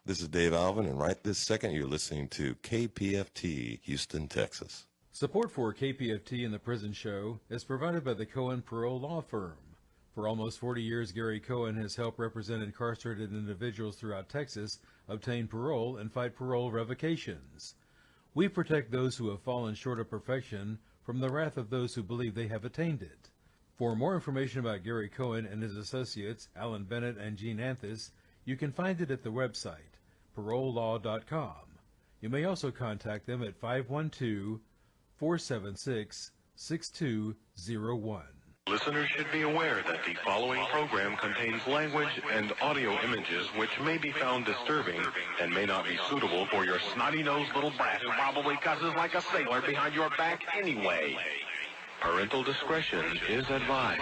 This is Dave Alvin, and right this second you're listening to KPFT, Houston, Texas. Support for KPFT and the Prison Show is provided by the Cohen Parole Law Firm. For almost 40 years, Gary Cohen has helped represent incarcerated individuals throughout Texas obtain parole and fight parole revocations. We protect those who have fallen short of perfection from the wrath of those who believe they have attained it. For more information about Gary Cohen and his associates, Alan Bennett and Gene Anthis, you can find it at the website, parolelaw.com. You may also contact them at 512-476-6201. Listeners should be aware that the following program contains language and audio images which may be found disturbing and may not be suitable for your snotty-nosed little brat who probably cusses like a sailor behind your back anyway. Parental discretion is advised.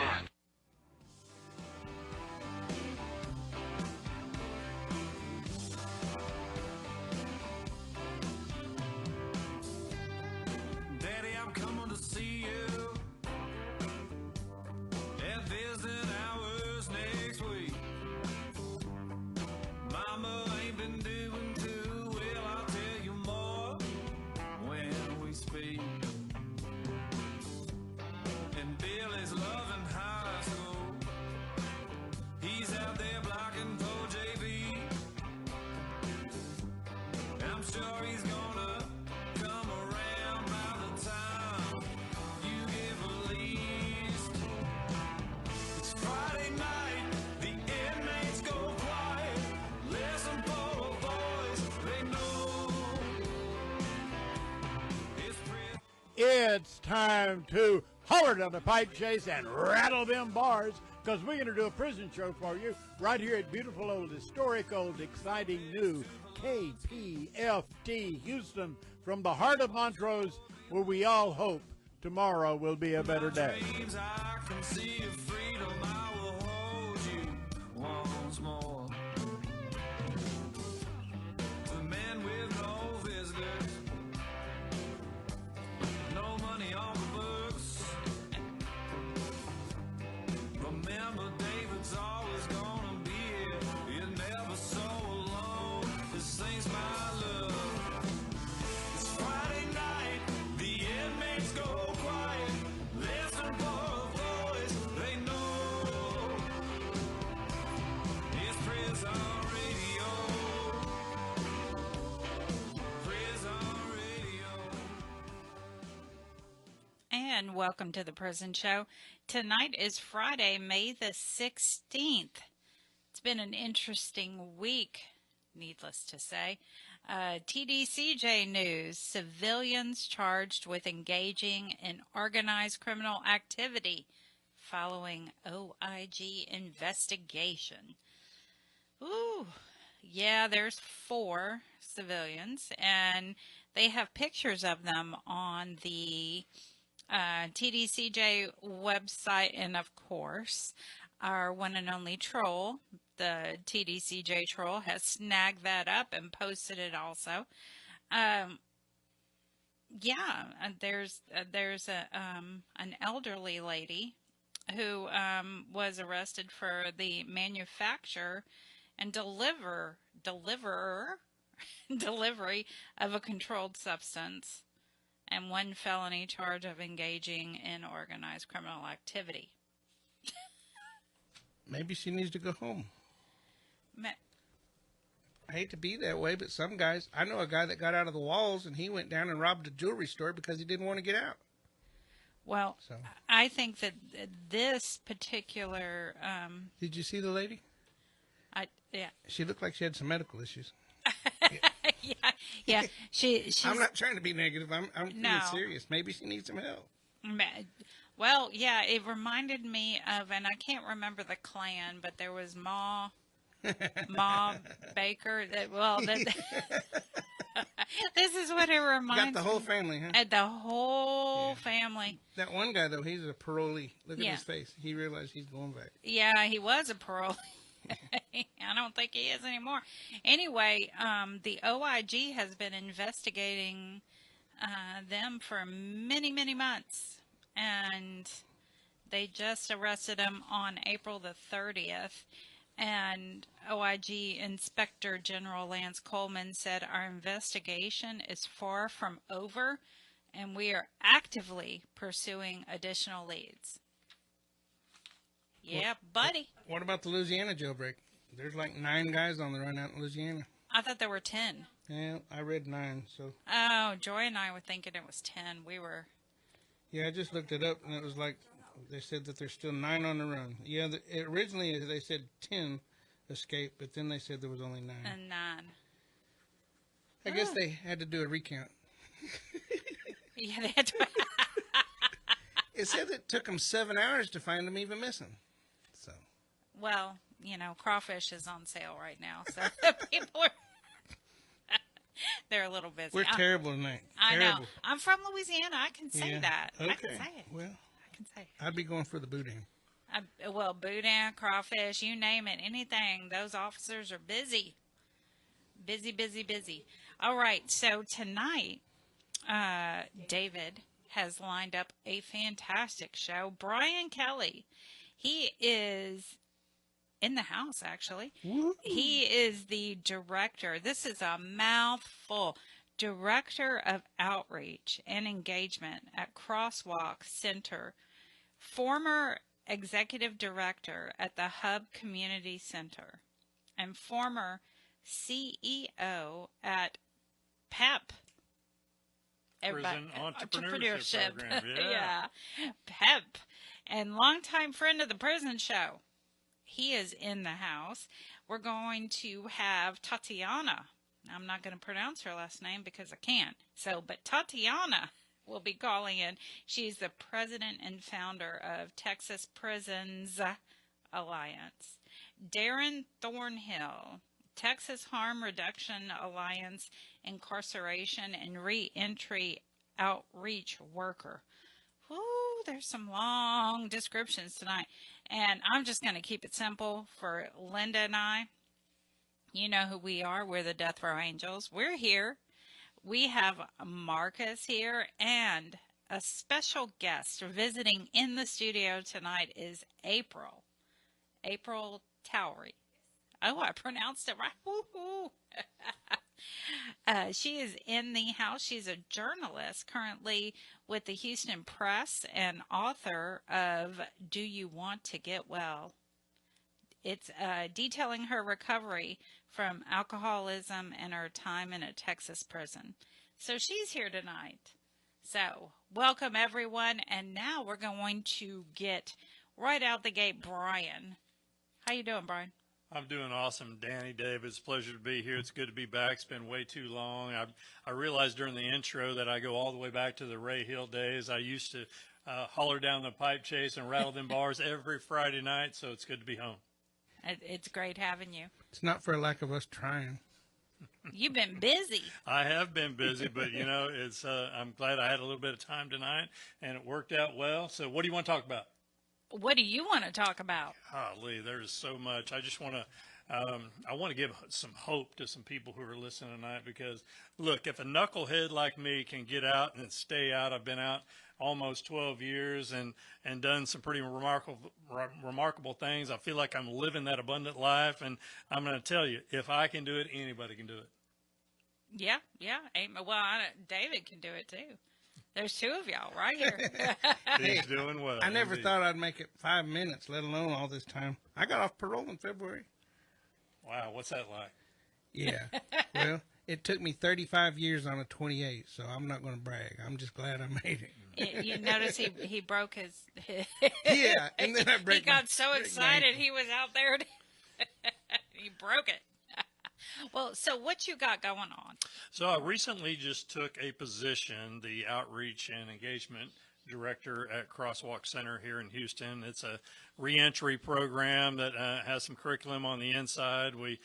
Daddy, I'm coming to see you at visiting hours next week. Mama ain't been doing too well, I'll tell you more when we speak. And Billy's loving high school. He's out there blocking for JV. I'm sure he's gonna come around by the time you get released. It's Friday night, the inmates go quiet. Listen for a voice they know. It's time to holler down the pipe chase and rattle them bars, because we're going to do a prison show for you right here at beautiful old, historic old, exciting new KPFT Houston, from the heart of Montrose, where we all hope tomorrow will be a better day. Dreams, I can see your freedom, I will hold you once more. The man with no visitors, no money on the books. Remember, David's always gonna be here. You're never so alone. This ain't my love. It's Friday night, the inmates go quiet. Listen for a voice they know. It's prison radio. Prison radio. And welcome to the Prison Show. Tonight is Friday, May the 16th. It's been an interesting week, needless to say. TDCJ news, civilians charged with engaging in organized criminal activity following OIG investigation. Ooh, yeah, there's 4 civilians, and they have pictures of them on the TDCJ website, and of course our one and only troll, the TDCJ troll, has snagged that up and posted it also. There's an elderly lady who was arrested for the manufacture and delivery of a controlled substance and 1 felony charge of engaging in organized criminal activity. Maybe she needs to go home. I hate to be that way, but some guys, I know a guy that got out of the walls and he went down and robbed a jewelry store because he didn't want to get out. Well, so I think that this particular... Did you see the lady? Yeah. She looked like she had some medical issues. Yeah. She's, I'm not trying to be negative. I'm being no. serious. Maybe she needs some help. Well, yeah, it reminded me of, and I can't remember the clan, but there was Ma Baker. This is what it reminds me. Got the whole family, huh? The whole family. That one guy, though, he's a parolee. Look at his face. He realized he's going back. Yeah, he was a parolee. I don't think he is anymore. Anyway, the OIG has been investigating them for many, many months, and they just arrested him on April the 30th. And OIG Inspector General Lance Coleman said our investigation is far from over, and we are actively pursuing additional leads. Yeah, buddy. What about the Louisiana jailbreak? There's like 9 guys on the run out in Louisiana. I thought there were 10. Yeah, I read 9, so. Oh, Joy and I were thinking it was 10. We were. Yeah, I just looked it up, and it was like, they said that there's still 9 on the run. Yeah, originally they said 10 escaped, but then they said there was only 9. And 9. I guess they had to do a recount. Yeah, they had to. It said it took them 7 hours to find them even missing. So. Well, you know, crawfish is on sale right now, so people are. They're a little busy. We're terrible tonight. I terrible. know. I'm from Louisiana. I can say that. Okay. I can say it. Well, I can say it. I'd be going for the boudin. Well, boudin, crawfish, you name it, anything. Those officers are busy. Busy, busy, busy. All right, so tonight, David has lined up a fantastic show. Bryan Kelly, he is in the house, actually. Woo-hoo. He is the director. This is a mouthful. Director of Outreach and Engagement at CrossWalk Center. Former executive director at the Hub Community Center. And former CEO at PEP. Prison Entrepreneurship Program. Yeah. PEP. And longtime friend of the prison show. He is in the house. We're going to have Tatiana. I'm not going to pronounce her last name because I can't. But Tatiana will be calling in. She's the president and founder of Texas Prisons Alliance. Darren Thornhill, Texas Harm Reduction Alliance, Incarceration and Reentry Outreach Worker. Ooh, there's some long descriptions tonight. And I'm just going to keep it simple for Linda and I. You know who we are. We're the Death Row Angels. We're here. We have Marcus here, and a special guest visiting in the studio tonight is April. April Towery. Oh, I pronounced it right. Woo-hoo. She is in the house. She's a journalist currently with the Houston Press and author of Do You Want to Get Well? It's detailing her recovery from alcoholism and her time in a Texas prison. So she's here tonight. So welcome, everyone. And now we're going to get right out the gate, Bryan. How you doing, Bryan? I'm doing awesome, Dani, Dave. It's a pleasure to be here. It's good to be back. It's been way too long. I realized during the intro that I go all the way back to the Ray Hill days. I used to holler down the pipe chase and rattle them bars every Friday night, so it's good to be home. It's great having you. It's not for lack of us trying. You've been busy. I have been busy, but, you know, it's I'm glad I had a little bit of time tonight, and it worked out well. So what do you want to talk about? What do you want to talk about? Golly, there's so much. I just want to I want to give some hope to some people who are listening tonight because, look, if a knucklehead like me can get out and stay out, I've been out almost 12 years and done some pretty remarkable things. I feel like I'm living that abundant life, and I'm going to tell you, if I can do it, anybody can do it. Yeah. Well, David can do it, too. There's 2 of y'all right here. He's doing well. I never thought I'd make it 5 minutes, let alone all this time. I got off parole in February. Wow, what's that like? Yeah. Well, it took me 35 years on a 28, so I'm not going to brag. I'm just glad I made it. You notice he broke his Yeah, and then I break He got so excited he was out there. He broke it. Well, so what you got going on? So I recently just took a position, the Outreach and Engagement Director at CrossWalk Center here in Houston. It's a reentry program that has some curriculum on the inside. We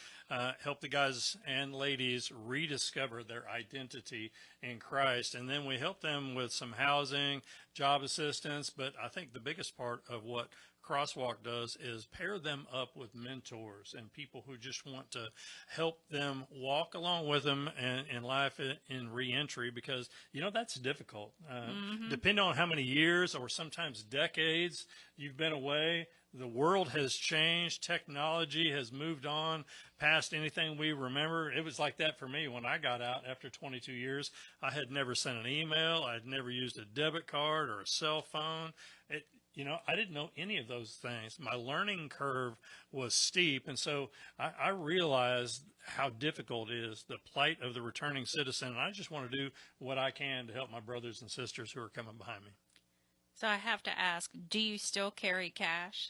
help the guys and ladies rediscover their identity in Christ, and then we help them with some housing, job assistance, but I think the biggest part of what CrossWalk does is pair them up with mentors and people who just want to help them walk along with them in life in reentry, because, you know, that's difficult. Depending on how many years or sometimes decades you've been away, the world has changed. Technology has moved on past anything we remember. It was like that for me when I got out after 22 years. I had never sent an email. I had never used a debit card or a cell phone. I didn't know any of those things. My learning curve was steep. And so I realized how difficult it is, the plight of the returning citizen. And I just want to do what I can to help my brothers and sisters who are coming behind me. So I have to ask, do you still carry cash?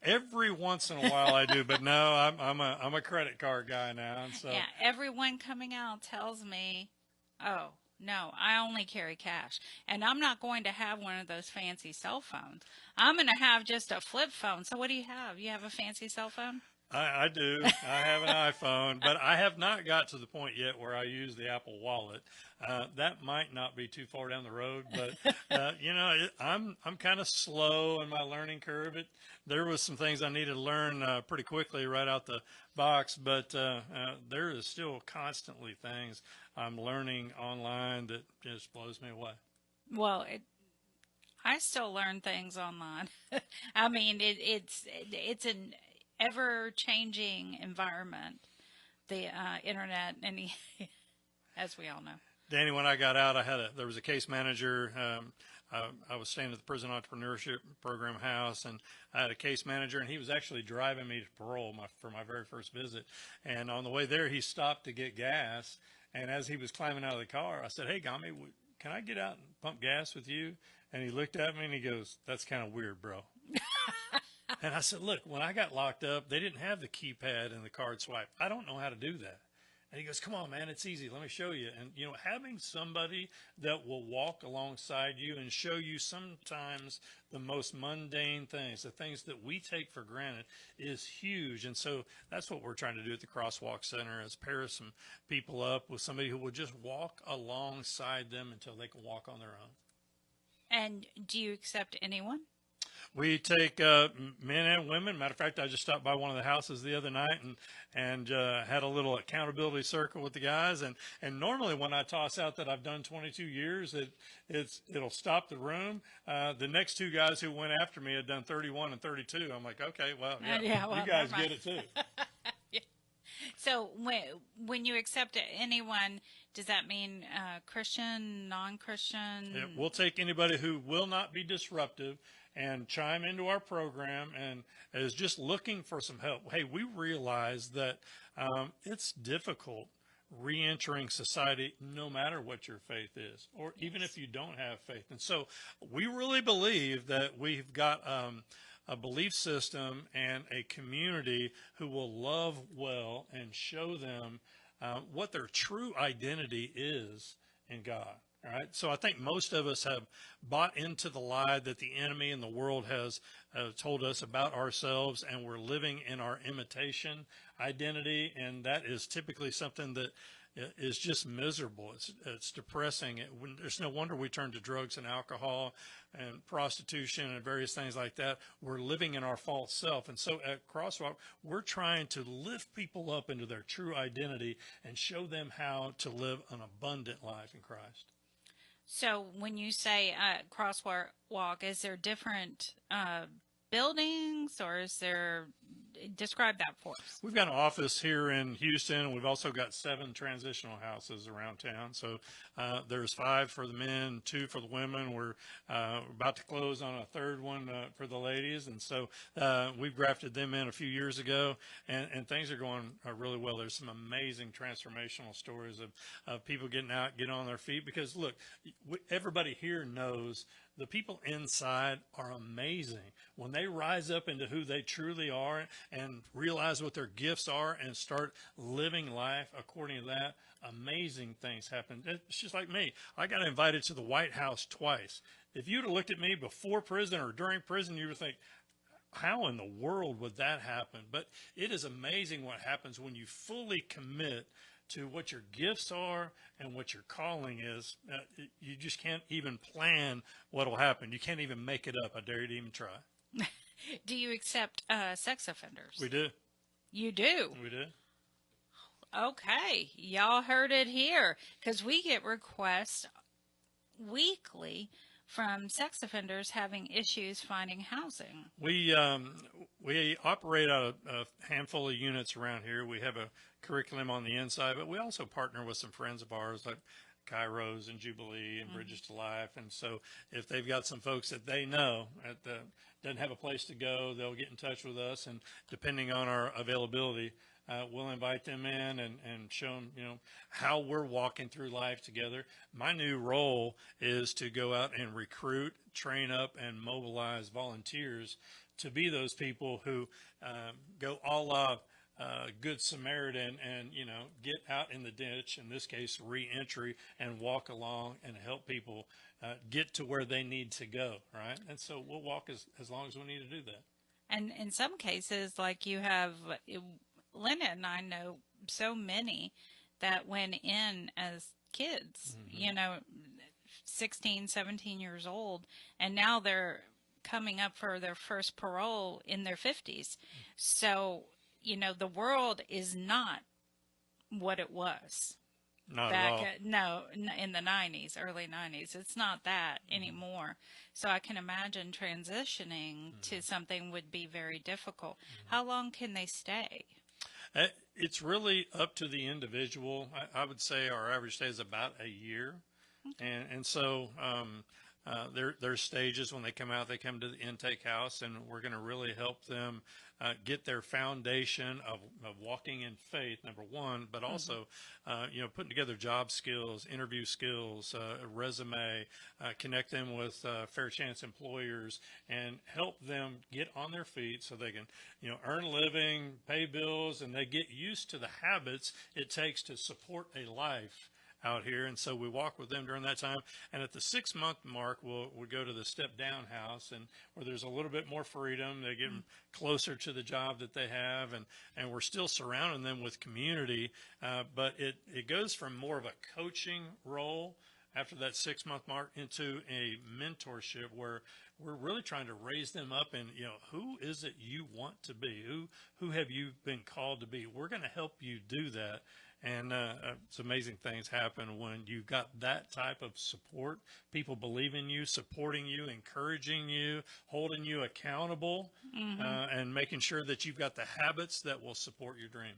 Every once in a while I do, but no, I'm a credit card guy now. And so Yeah, everyone coming out tells me, oh, no, I only carry cash. And I'm not going to have one of those fancy cell phones. I'm going to have just a flip phone. So what do you have? You have a fancy cell phone? I do. I have an iPhone, but I have not got to the point yet where I use the Apple Wallet. That might not be too far down the road, but I'm kind of slow in my learning curve. There was some things I needed to learn pretty quickly right out the box, but there is still constantly things I'm learning online that just blows me away. Well, I still learn things online. I mean, it's an ever-changing environment, the internet, and as we all know. Dani, when I got out, there was a case manager. I was staying at the prison entrepreneurship program house, and I had a case manager, and he was actually driving me to parole for my very first visit. And on the way there, he stopped to get gas. And as he was climbing out of the car, I said, "Hey, Gami, can I get out and pump gas with you?" And he looked at me and he goes, "That's kind of weird, bro." And I said, "Look, when I got locked up, they didn't have the keypad and the card swipe. I don't know how to do that." And he goes, "Come on, man, it's easy. Let me show you." And, having somebody that will walk alongside you and show you sometimes the most mundane things, the things that we take for granted, is huge. And so that's what we're trying to do at the CrossWalk Center, is pair some people up with somebody who will just walk alongside them until they can walk on their own. And do you accept anyone? We take men and women. Matter of fact, I just stopped by one of the houses the other night and had a little accountability circle with the guys. And normally when I toss out that I've done 22 years, it'll stop the room. The next two guys who went after me had done 31 and 32. I'm like, okay, well, you guys get it too. Yeah. So when you accept anyone, does that mean Christian, non-Christian? Yeah, we'll take anybody who will not be disruptive and chime into our program and is just looking for some help. Hey, we realize that it's difficult re-entering society no matter what your faith is, or even if you don't have faith. And so we really believe that we've got a belief system and a community who will love well and show them what their true identity is in God. All right. So I think most of us have bought into the lie that the enemy and the world has told us about ourselves, and we're living in our imitation identity. And that is typically something that is just miserable. It's depressing. There's no wonder we turn to drugs and alcohol and prostitution and various things like that. We're living in our false self. And so at CrossWalk, we're trying to lift people up into their true identity and show them how to live an abundant life in Christ. So when you say CrossWalk, is there different buildings, or is there, describe that for us? We've got an office here in Houston. We've also got 7 transitional houses around town. So there's 5 for the men, 2 for the women. We're about to close on a 3rd one for the ladies. And so we've grafted them in a few years ago, and things are going really well. There's some amazing transformational stories of people getting out, getting on their feet. Because, look, everybody here knows the people inside are amazing. When they rise up into who they truly are and realize what their gifts are and start living life according to that, amazing things happen. It's just like me. I got invited to the White House twice. If you'd have looked at me before prison or during prison, you would think, how in the world would that happen? But it is amazing what happens when you fully commit to what your gifts are and what your calling is. You just can't even plan what will happen. You can't even make it up. I dare you to even try. Do you accept sex offenders? We do. You do? We do. Okay. Y'all heard it here, because we get requests weekly from sex offenders having issues finding housing. We operate out a handful of units around here. We have a curriculum on the inside, but we also partner with some friends of ours like Kairos and Jubilee and Bridges to Life. And so if they've got some folks that they know that doesn't have a place to go, they'll get in touch with us. And depending on our availability, we'll invite them in and show them, how we're walking through life together. My new role is to go out and recruit, train up, and mobilize volunteers to be those people who go a la Good Samaritan and, get out in the ditch, in this case, reentry, and walk along and help people get to where they need to go, right? And so we'll walk as long as we need to do that. And in some cases, like you have, Linda and I know so many that went in as kids, 16, 17 years old, and now they're coming up for their first parole in their 50s. So, the world is not what it was. Not back at all. No, in the 90s, early 90s. It's not that anymore. So I can imagine transitioning to something would be very difficult. How long can they stay? It's really up to the individual. I would say our average stay is about a year. And so there's stages when they come out. They come to the intake house, and we're going to really help them get their foundation of walking in faith, number one, but also, putting together job skills, interview skills, a resume, connect them with fair chance employers, and help them get on their feet so they can, earn a living, pay bills, and they get used to the habits it takes to support a life out here. And so we walk with them during that time. And at the 6-month mark, we'll go to the step down house, and where there's a little bit more freedom. They get closer to the job that they have, and we're still surrounding them with community. But it goes from more of a coaching role after that 6-month mark into a mentorship where we're really trying to raise them up and, who is it you want to be? Who have you been called to be? We're going to help you do that. And it's amazing things happen when you've got that type of support, people believe in you, supporting you, encouraging you, holding you accountable, and making sure that you've got the habits that will support your dream.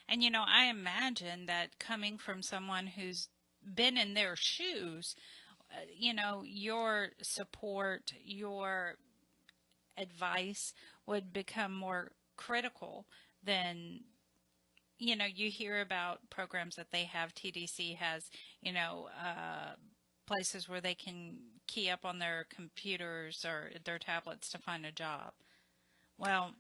And, I imagine that coming from someone who's been in their shoes, your support, your advice would become more critical than, you hear about programs that they have. TDC has, places where they can key up on their computers or their tablets to find a job. Well,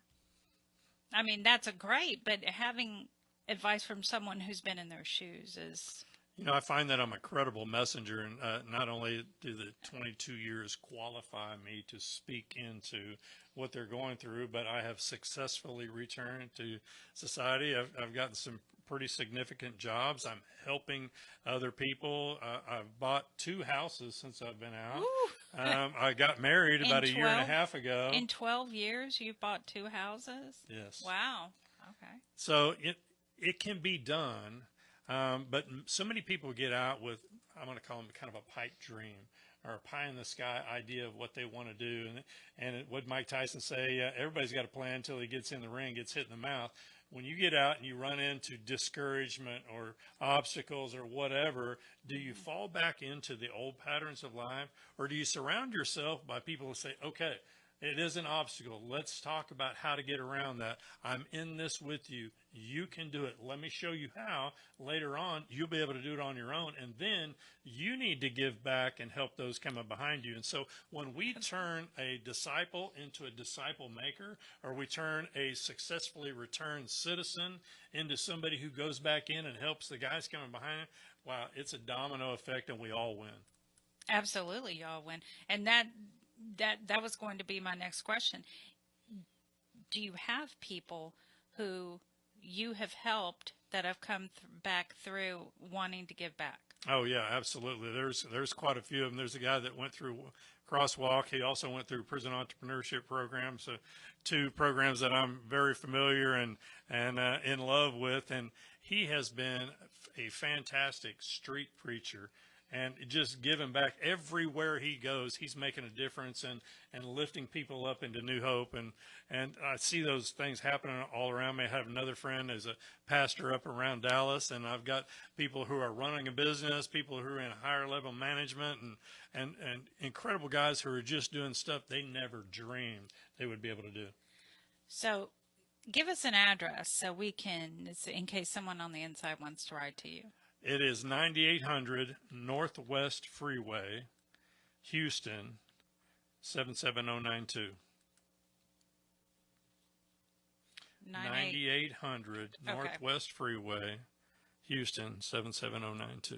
I mean, that's great, but having advice from someone who's been in their shoes is... I find that I'm a credible messenger, and not only do the 22 years qualify me to speak into what they're going through, but I have successfully returned to society. I've gotten some pretty significant jobs. I'm helping other people. I've bought 2 houses since I've been out. I got married about a year and a half ago. In 12 years, you bought 2 houses? Yes. Wow. Okay. So it can be done. But so many people get out with, I'm going to call them kind of a pipe dream or a pie in the sky idea of what they want to do. And what Mike Tyson say, everybody's got a plan until he gets in the ring, gets hit in the mouth. When you get out and you run into discouragement or obstacles or whatever, do you fall back into the old patterns of life, or do you surround yourself by people who say, okay, it is an obstacle. Let's talk about how to get around that. I'm in this with you. You can do it. Let me show you how. Later on, you'll be able to do it on your own. And then you need to give back and help those coming behind you. And so when we turn a disciple into a disciple maker, or we turn a successfully returned citizen into somebody who goes back in and helps the guys coming behind, wow, it's a domino effect, and we all win. Absolutely, y'all win. And that was going to be my next question. Do you have people who you have helped that have come back through wanting to give back? Oh yeah, absolutely. There's quite a few of them. There's a guy that went through CrossWalk. He also went through prison entrepreneurship programs, so 2 programs that I'm very familiar and in love with. And he has been a fantastic street preacher. and just giving back everywhere he goes. He's making a difference and lifting people up into new hope. And I see those things happening all around me. I have another friend as a pastor up around Dallas, and I've got people who are running a business, people who are in higher level management, and incredible guys who are just doing stuff they never dreamed they would be able to do. So give us an address so we can, in case someone on the inside wants to write to you. It is 9800 Northwest Freeway, Houston, 77092. 9800 Northwest Freeway, Houston, 77092.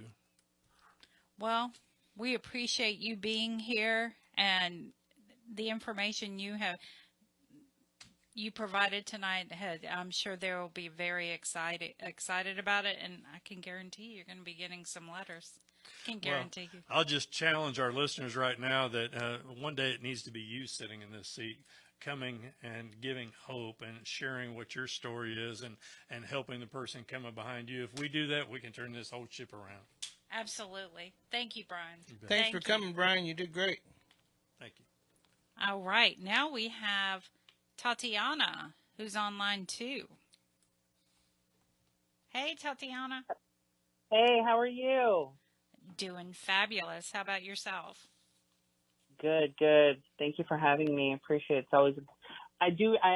Well, we appreciate you being here and the information you provided tonight. I'm sure they will be very excited about it, and I can guarantee you're going to be getting some letters. I can guarantee you. I'll just challenge our listeners right now that one day it needs to be you sitting in this seat, coming and giving hope and sharing what your story is and helping the person coming behind you. If we do that, we can turn this whole ship around. Absolutely. Thank you, Bryan. Thanks for coming, Bryan. You did great. Thank you. All right. Now we have Tatiana, who's online too. Hey, Tatiana. Hey, how are you? Doing fabulous. How about yourself? Good, good. Thank you for having me. I appreciate it. It's always, I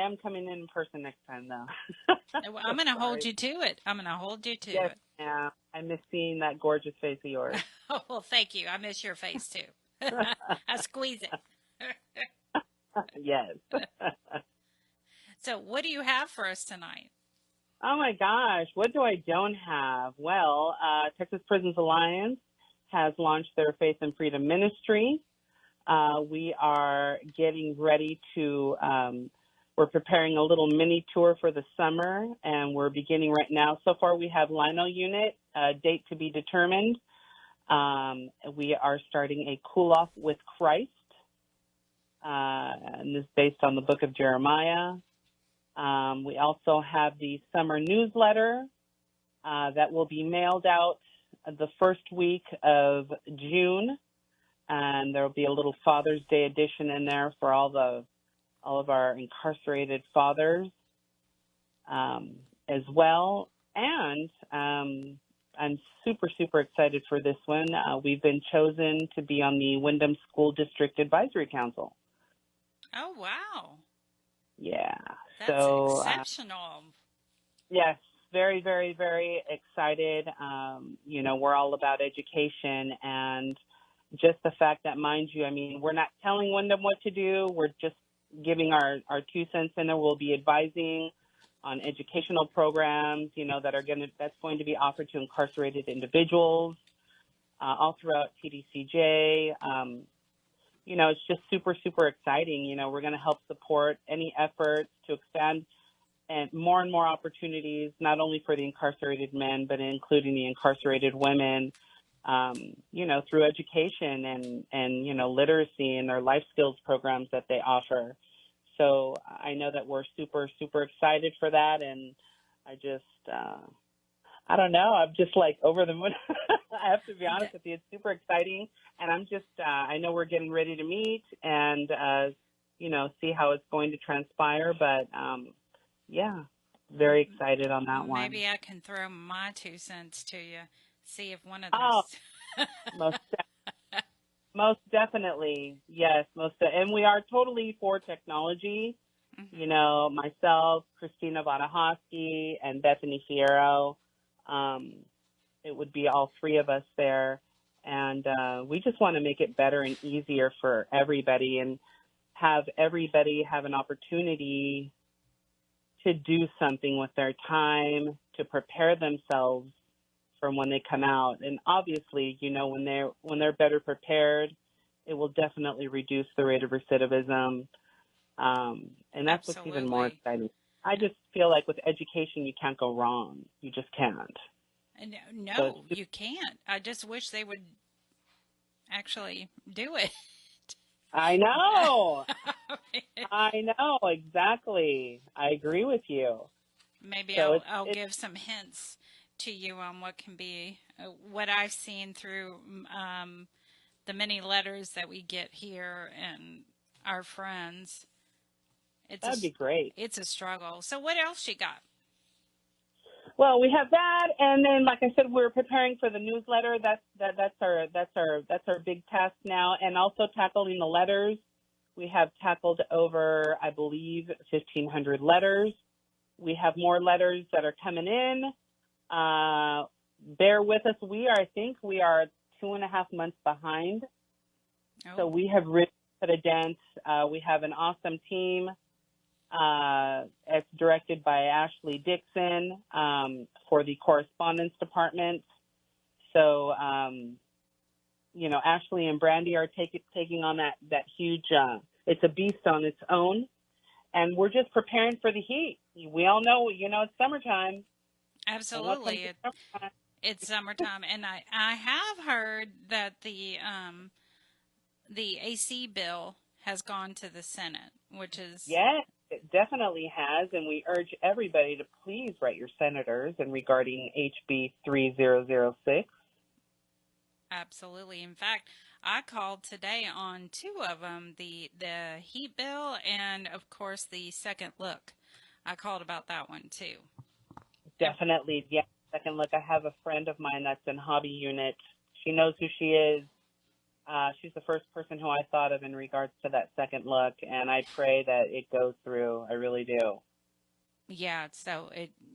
am coming in person next time, though. I'm going to hold you to it. I'm going to hold you to Yes, it. yeah. I miss seeing that gorgeous face of yours. Oh, well, thank you. I miss your face too. I squeeze it. Yes. So what do you have for us tonight? Oh, my gosh. What do I don't have? Well, Texas Prisons Alliance has launched their Faith and Freedom Ministry. We are getting ready to, we're preparing a little mini tour for the summer, and we're beginning right now. So far, we have Lionel Unit, date to be determined. We are starting a Cool Off with Christ, and this is based on the book of Jeremiah. We also have the summer newsletter that will be mailed out the first week of June, and there will be a little Father's Day edition in there for all of our incarcerated fathers as well. And I'm super, super excited for this one. We've been chosen to be on the Wyndham School District Advisory Council. Oh, wow. Yeah. That's so, exceptional. Yes, very, very, very excited. You know, we're all about education, and just the fact that, mind you, I mean, we're not telling Wyndham what to do. We're just giving our 2 cents in there. We'll be advising on educational programs, you know, that's going to be offered to incarcerated individuals all throughout TDCJ. You know, it's just super, super exciting. You know, we're going to help support any efforts to expand and more opportunities, not only for the incarcerated men, but including the incarcerated women, you know, through education and, you know, literacy and their life skills programs that they offer. So I know that we're super, super excited for that. And I just, I don't know. I'm just like over the moon. I have to be honest with you. It's super exciting. And I'm just, I know we're getting ready to meet and, you know, see how it's going to transpire. But, yeah, very excited on that one. Maybe I can throw my 2 cents to you, see if one of those. Oh, most definitely. Yes. And we are totally for technology. Mm-hmm. You know, myself, Christina Vanahosky, and Bethany Fierro. It would be all 3 of us there. And we just want to make it better and easier for everybody and have everybody have an opportunity to do something with their time, to prepare themselves from when they come out. And obviously, you know, when they're better prepared, it will definitely reduce the rate of recidivism. And that's What's even more exciting. I just feel like with education, you can't go wrong. You just can't. No, you can't. I just wish they would actually do it. I know. I know, exactly. I agree with you. Maybe so I'll give some hints to you on what can be, what I've seen through the many letters that we get here and our friends. That'd be great. It's a struggle. So what else you got? Well, we have that, and then, like I said, we're preparing for the newsletter. That's our big task now, and also tackling the letters. We have tackled over, I believe, 1,500 letters. We have more letters that are coming in. Bear with us. I think we are 2.5 months behind. Oh. So we have really put a dent. We have an awesome team. It's directed by Ashley Dixon for the correspondence department. So, Ashley and Brandy are taking on that huge, it's a beast on its own. And we're just preparing for the heat. We all know, it's summertime. Absolutely. It's summertime. And I have heard that the AC bill has gone to the Senate, which is... Yes, it definitely has. And we urge everybody to please write your senators in regarding HB 3006. Absolutely. In fact, I called today on 2 of them, the heat bill and, of course, the second look. I called about that one, too. Definitely, yeah. Second look, I have a friend of mine that's in Hobby Unit. She knows who she is. She's the first person who I thought of in regards to that second look, and I pray that it goes through. I really do. Yeah, so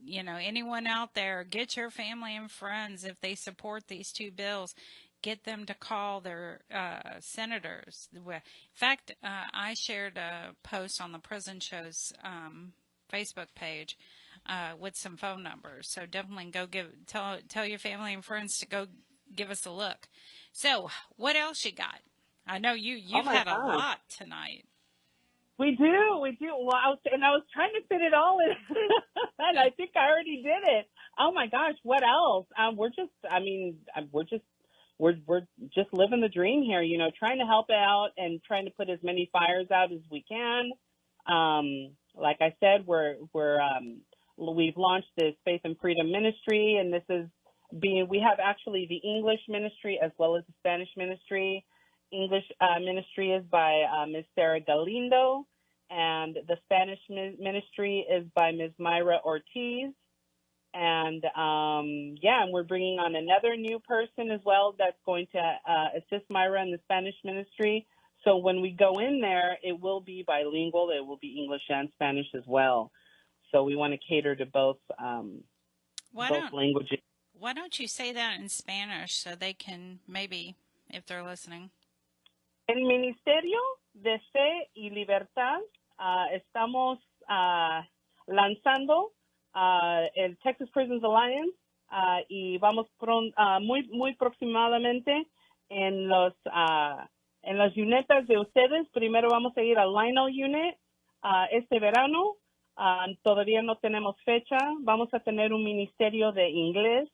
anyone out there, get your family and friends, if they support these 2 bills, get them to call their senators. In fact, I shared a post on the Prison Show's Facebook page with some phone numbers. So definitely go tell your family and friends to go give us a look. So what else you got? I know you've had a lot tonight. We do. Well, I was trying to fit it all in, and I think I already did it. Oh my gosh, what else? We're just living the dream here, trying to help out and trying to put as many fires out as we can. Like I said, we've launched this Faith and Freedom Ministry, and we have actually the English ministry as well as the Spanish ministry. English ministry is by Ms. Sarah Galindo, and the Spanish ministry is by Ms. Myra Ortiz. And and we're bringing on another new person as well that's going to assist Myra in the Spanish ministry. So when we go in there, it will be bilingual. It will be English and Spanish as well. So we want to cater to both languages. Why don't you say that in Spanish so they can maybe, if they're listening? El Ministerio de Fe y Libertad estamos lanzando el Texas Prisons Alliance y vamos muy próximamente en las unetas de ustedes. Primero vamos a ir al Lionel Unit este verano. Todavía no tenemos fecha. Vamos a tener un ministerio de inglés.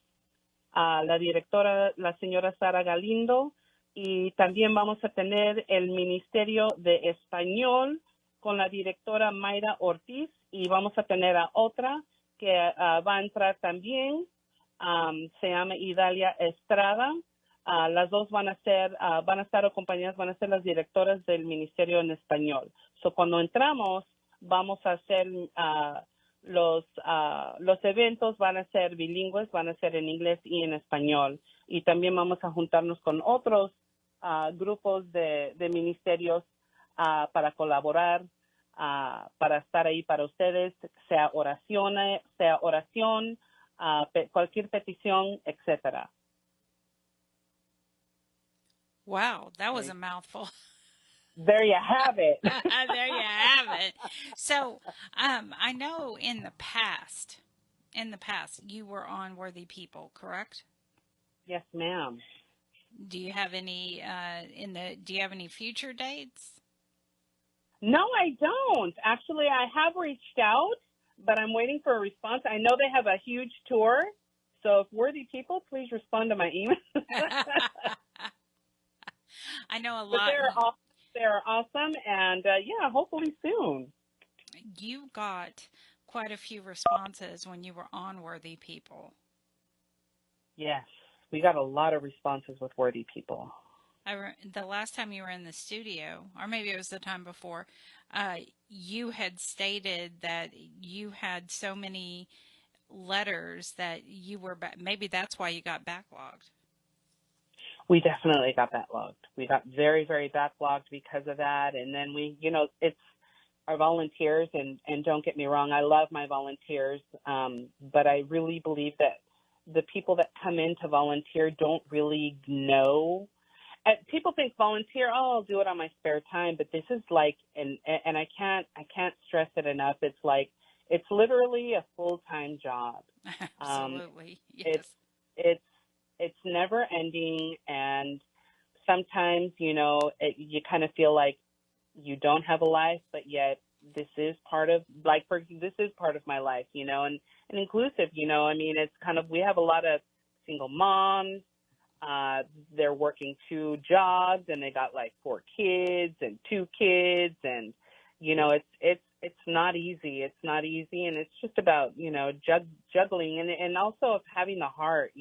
La directora, la señora Sara Galindo. Y también vamos a tener el Ministerio de Español con la directora Mayra Ortiz, y vamos a tener a otra que va a entrar también, se llama Idalia Estrada. Las dos van a estar acompañadas, van a ser las directoras del Ministerio en Español. So, cuando entramos, vamos a hacer los eventos, van a ser bilingües, van a ser en inglés y en español. Y también vamos a juntarnos con otros grupos de ministerios para colaborar, para estar ahí para ustedes, sea oración, cualquier petición, etcétera. Wow, that was a mouthful. There you have it. There you have it. So, I know in the past, you were on Worthy People, correct? Yes, ma'am. Do you have any do you have any future dates? No, I don't. Actually, I have reached out, but I'm waiting for a response. I know they have a huge tour, so if Worthy People, please respond to my email. I know a but lot. They're awesome, and hopefully soon. You got quite a few responses when you were on Worthy People. Yes, we got a lot of responses with worthy people. The last time you were in the studio, or maybe it was the time before, you had stated that you had so many letters that you were maybe that's why you got backlogged. We definitely got backlogged. We got very, very backlogged because of that. And then it's our volunteers, and don't get me wrong, I love my volunteers, but I really believe that the people that come in to volunteer don't really know. And people think volunteer, oh, I'll do it on my spare time, but this is like, and I can't stress it enough. It's literally a full-time job. Absolutely, yes. It's never ending, and sometimes you kind of feel like you don't have a life, but yet this is part of my life, and inclusive. I mean, it's kind of, we have a lot of single moms. They're working 2 jobs, and they got like 4 kids and 2 kids, and it's not easy. It's not easy, and it's just about juggling, and also of having the heart,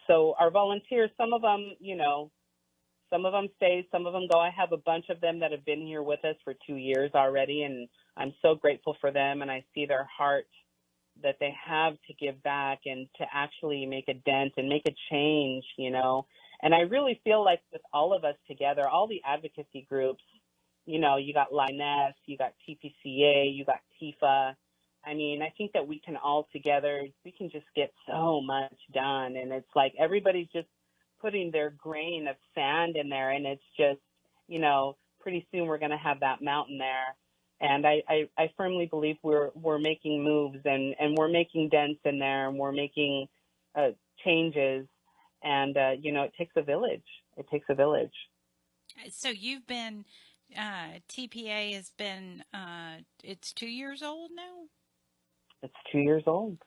so our volunteers, some of them stay, some of them go. I have a bunch of them that have been here with us for 2 years already, and I'm so grateful for them, and I see their heart that they have to give back and to actually make a dent and make a change, And I really feel like with all of us together, all the advocacy groups, you got Lioness, you got TPCA, you got TIFA. I mean, I think that we can all together, we can just get so much done. And it's like everybody's just putting their grain of sand in there, and it's just, pretty soon we're going to have that mountain there. And I firmly believe we're making moves, and we're making dents in there, and we're making changes. And, it takes a village. It takes a village. So you've been, TPA has been, it's 2 years old now? It's 2 years old.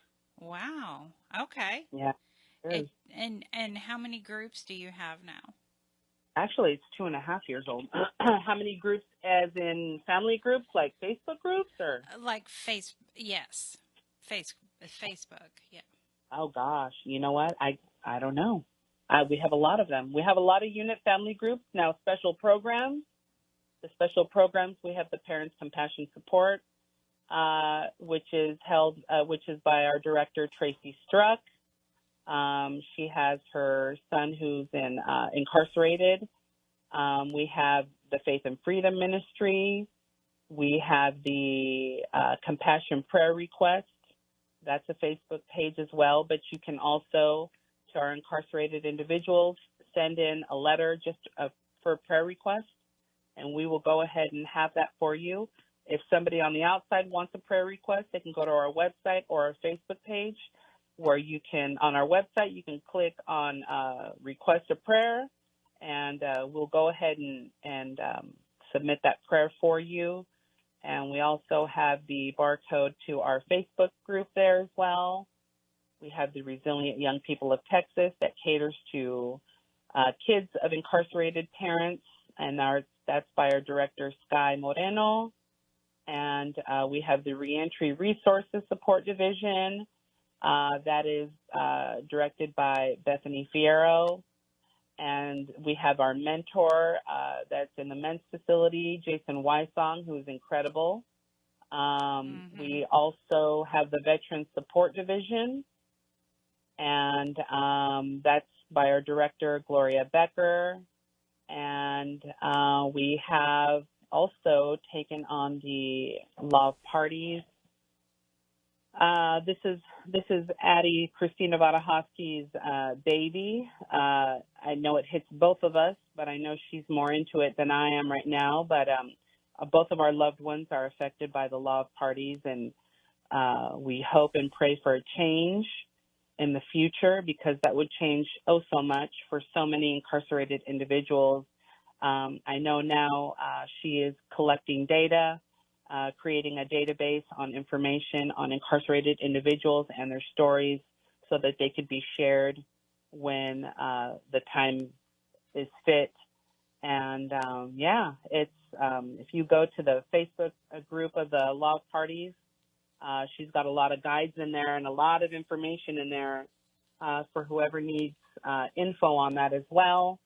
Wow. Okay. Yeah. And how many groups do you have now? Actually, it's 2.5 years old. How many groups, as in family groups, like Facebook groups, or? Like yes. Facebook, yeah. Oh, gosh. You know what? I don't know. We have a lot of them. We have a lot of unit family groups now, special programs. The special programs, we have the Parents Compassion Support, which is by our director, Tracy Struck. She has her son who's incarcerated. We have the Faith and Freedom Ministry. We have the Compassion Prayer Request. That's a Facebook page as well, but you can also, to our incarcerated individuals, send in a letter just for a prayer request, and we will go ahead and have that for you. If somebody on the outside wants a prayer request, they can go to our website or our Facebook page, where you can, on our website, you can click on Request a Prayer, and we'll go ahead and submit that prayer for you. And we also have the barcode to our Facebook group there as well. We have the Resilient Young People of Texas that caters to kids of incarcerated parents, and that's by our director, Sky Moreno. And we have the Reentry Resources Support Division. That is directed by Bethany Fierro. And we have our mentor that's in the men's facility, Jason Wysong, who is incredible. We also have the Veteran Support Division, and that's by our director, Gloria Becker. And we have also taken on the Law of Parties. This is Addie Christina Vadahosky's baby. I know it hits both of us, but I know she's more into it than I am right now. But both of our loved ones are affected by the Law of Parties, and we hope and pray for a change in the future, because that would change oh so much for so many incarcerated individuals. I know now she is collecting data, creating a database on information on incarcerated individuals and their stories, so that they could be shared when the time is fit. And it's if you go to the Facebook group of the Law of Parties, She's got a lot of guides in there and a lot of information in there for whoever needs info on that as well.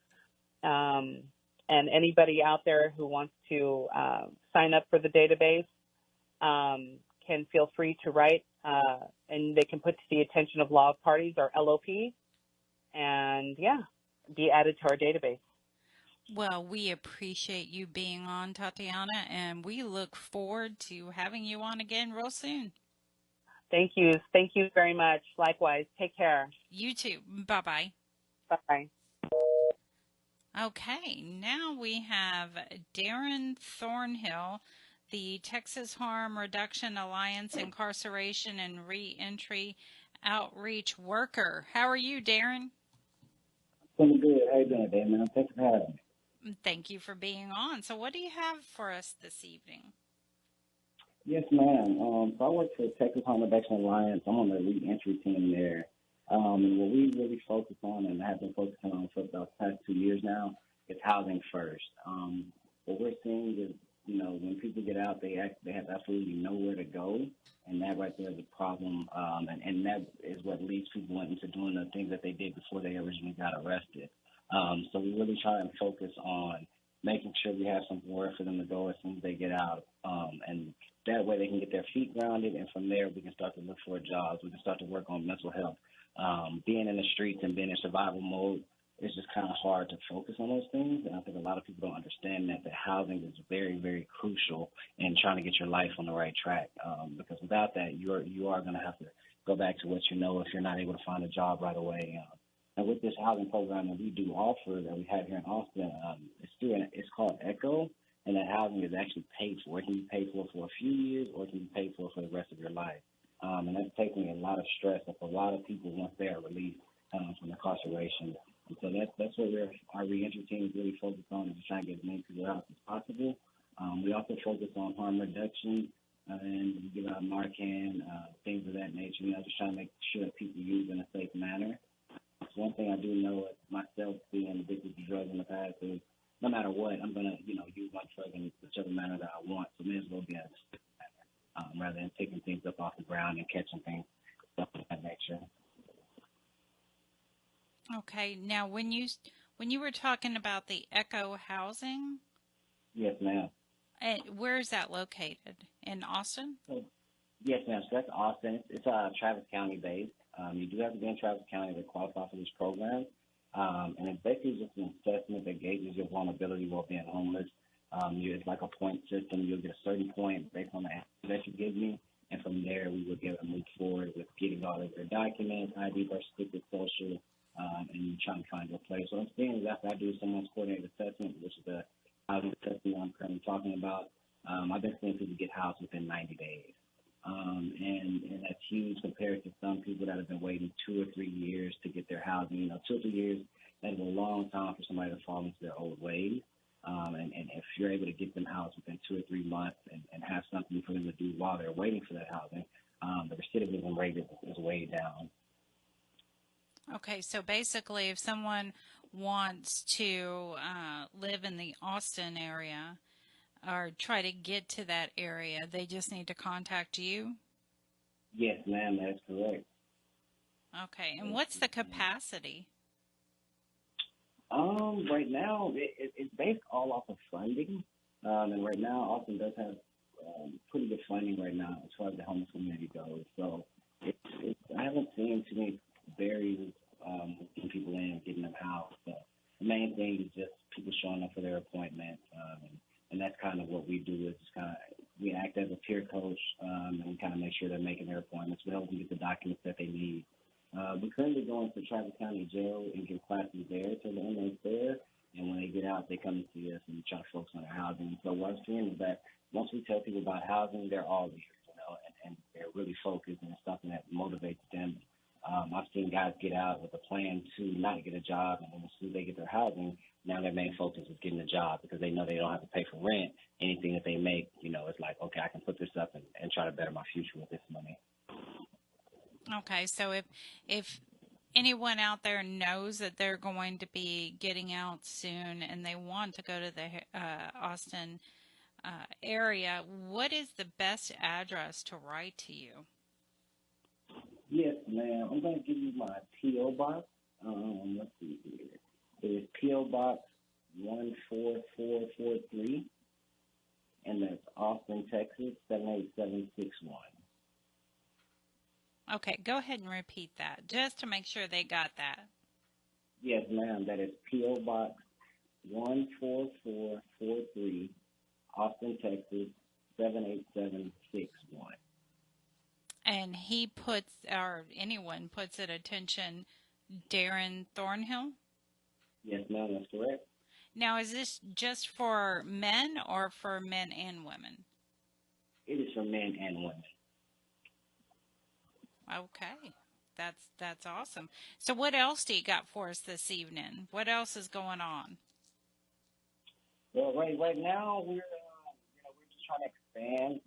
And anybody out there who wants to sign up for the database can feel free to write, and they can put to the attention of law parties or LOP, and yeah, be added to our database. Well, we appreciate you being on, Tatiana, and we look forward to having you on again real soon. Thank you. Thank you very much. Likewise. Take care. You too. Bye-bye. Bye. Okay, now we have Darren Thornhill, the Texas Harm Reduction Alliance Incarceration and Reentry Outreach Worker. How are you, Darren? Doing good. How you doing, Damon? Thanks for having me. Thank you for being on. So what do you have for us this evening? Yes, ma'am. So I work for Texas Harm Reduction Alliance. I'm on the reentry team there. And what we really focus on and have been focusing on for about the past 2 years now is housing first. What we're seeing is, when people get out, they have absolutely nowhere to go, and that right there is a problem. And that is what leads people into doing the things that they did before they originally got arrested. So we really try and focus on making sure we have somewhere for them to go as soon as they get out. And that way they can get their feet grounded, and from there we can start to look for jobs. We can start to work on mental health. Being in the streets and being in survival mode, it's just kind of hard to focus on those things. And I think a lot of people don't understand that housing is very, very crucial in trying to get your life on the right track. Because without that, you are going to have to go back to what you know if you're not able to find a job right away. And with this housing program that we do offer, that we have here in Austin, it's called ECHO, and that housing is actually paid for. It can be paid for a few years, or it can be paid for the rest of your life. And that's taking a lot of stress off a lot of people once they are released from incarceration. And so that's what our reentry team is really focused on, is trying to get as many people out as possible. We also focus on harm reduction, and we give out Narcan, things of that nature. Just trying to make sure that people use in a safe manner. So one thing I do know is myself being addicted to drugs in the past is no matter what, I'm going to, use my drug in whichever manner that I want. So may as well be in a safe manner, rather than taking things up off the ground and catching things, stuff of that nature. Okay. Now, when you were talking about the ECHO housing, yes, ma'am. Where is that located? In Austin? Yes, ma'am. So that's Austin. It's Travis County based. You do have to be in Travis County to qualify for this program, and it's basically just an assessment that gauges your vulnerability while being homeless. It's like a point system. You'll get a certain point based on the answer that you give me, and from there we will get move forward with getting all of your documents, ID, birth certificate, social. And trying to find your place. So I'm seeing is after I do someone's coordinated assessment, which is the housing assessment I'm currently talking about, I've been seeing people get housed within 90 days. And that's huge compared to some people that have been waiting 2 or 3 years to get their housing. 2 or 3 years, that is a long time for somebody to fall into their old ways. And if you're able to get them housed within 2 or 3 months and have something for them to do while they're waiting for that housing, the recidivism rate is way down. Okay, so basically if someone wants to live in the Austin area or try to get to that area, they just need to contact you? Yes, ma'am, that's correct. Okay, and what's the capacity? Right now, it's based all off of funding. And right now, Austin does have pretty good funding right now as far as the homeless community goes. So I haven't seen too many barriers getting people in, getting them housed. So the main thing is just people showing up for their appointment, and that's kind of what we do. Is kind of we act as a peer coach, and we kind of make sure they're making their appointments. We help them get the documents that they need. We're currently going to Travis County Jail and give classes there to the inmates there, and when they get out, they come to see us and try to focus on their housing. So what I'm seeing is that once we tell people about housing, they're all ears, and they're really focused, and it's something that motivates them. I've seen guys get out with a plan to not get a job, and as soon as they get their housing, now their main focus is getting a job because they know they don't have to pay for rent. Anything that they make, it's like, okay, I can put this up and try to better my future with this money. Okay, so if anyone out there knows that they're going to be getting out soon and they want to go to the Austin area, what is the best address to write to you? Yes, ma'am. I'm going to give you my P.O. box. Let's see here. It is P.O. Box 14443, and that's Austin, Texas, 78761. Okay, go ahead and repeat that, just to make sure they got that. Yes, ma'am. That is P.O. Box 14443, Austin, Texas, 78761. And he puts, or anyone puts at attention, Darren Thornhill? Yes, ma'am, that's correct. Now, is this just for men or for men and women? It is for men and women. Okay, that's awesome. So what else do you got for us this evening? What else is going on? Well, right now we're just trying to expand.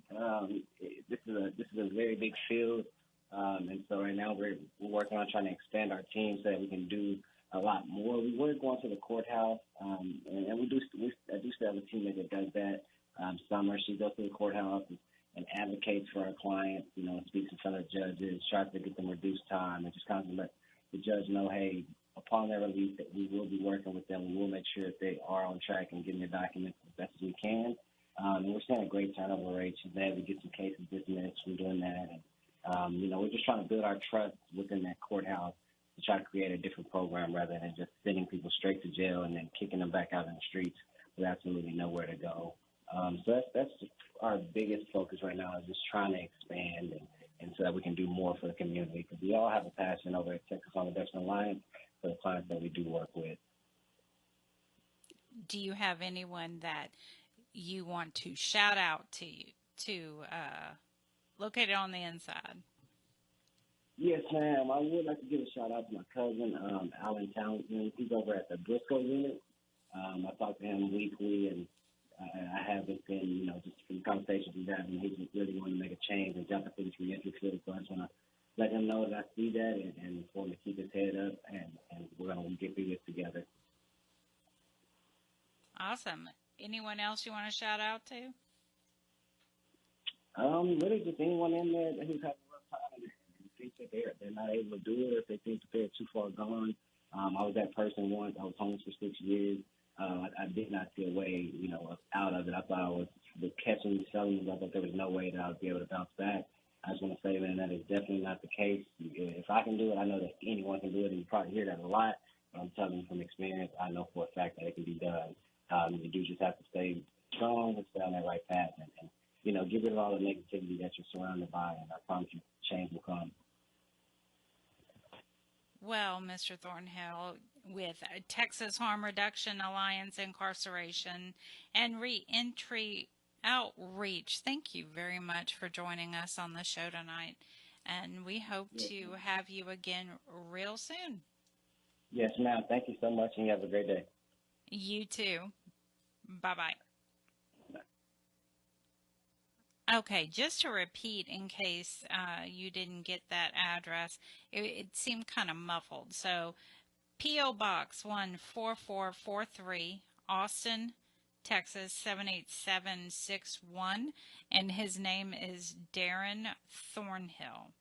This is a very big field, and so right now we're working on trying to expand our team so that we can do a lot more. We were going to the courthouse, and I do still have a teammate that does that. Summer, she goes to the courthouse and advocates for our clients, speaks in front of judges, tries to get them reduced time, and just kind of let the judge know, hey, upon their release, that we will be working with them. We will make sure that they are on track and getting their documents as best as we can. And we're seeing a great turnover rate. She's able to get some cases dismissed from doing that. And, we're just trying to build our trust within that courthouse to try to create a different program rather than just sending people straight to jail and then kicking them back out in the streets with absolutely nowhere to go. So that's our biggest focus right now, is just trying to expand and so that we can do more for the community, because we all have a passion over at Texas Harm Reduction Alliance for the clients that we do work with. Do you have anyone that you want to shout out to located on the inside? Yes, ma'am. I would like to give a shout out to my cousin, Alan Townsend. He's over at the Briscoe unit. I talk to him weekly, and I have been, just from conversations we've had, and he's really wanting to make a change and jump into this reentry field. So I just want to let him know that I see that and for him to keep his head up, and we're going to get through this together. Awesome. Anyone else you want to shout out to? Really just anyone in there who's having a rough time and think that they're not able to do it, or if they think that they're too far gone. I was that person once. I was homeless for 6 years. I did not see a way, out of it. I thought I was catching felonies. I thought there was no way that I would be able to bounce back. I just want to say, man, that is definitely not the case. If I can do it, I know that anyone can do it, and you probably hear that a lot. But I'm telling you from experience, I know for a fact that it can be done. You do just have to stay strong and stay on that right path and get rid of all the negativity that you're surrounded by, and I promise you change will come. Well, Mr. Thornhill, with Texas Harm Reduction Alliance, Incarceration, and Reentry Outreach, thank you very much for joining us on the show tonight, and we hope to have you again real soon. Yes, ma'am. Thank you so much, and you have a great day. You too. Bye-bye. Okay, just to repeat in case you didn't get that address, it seemed kind of muffled. So, P.O. Box 14443, Austin, Texas 78761, and his name is Darren Thornhill.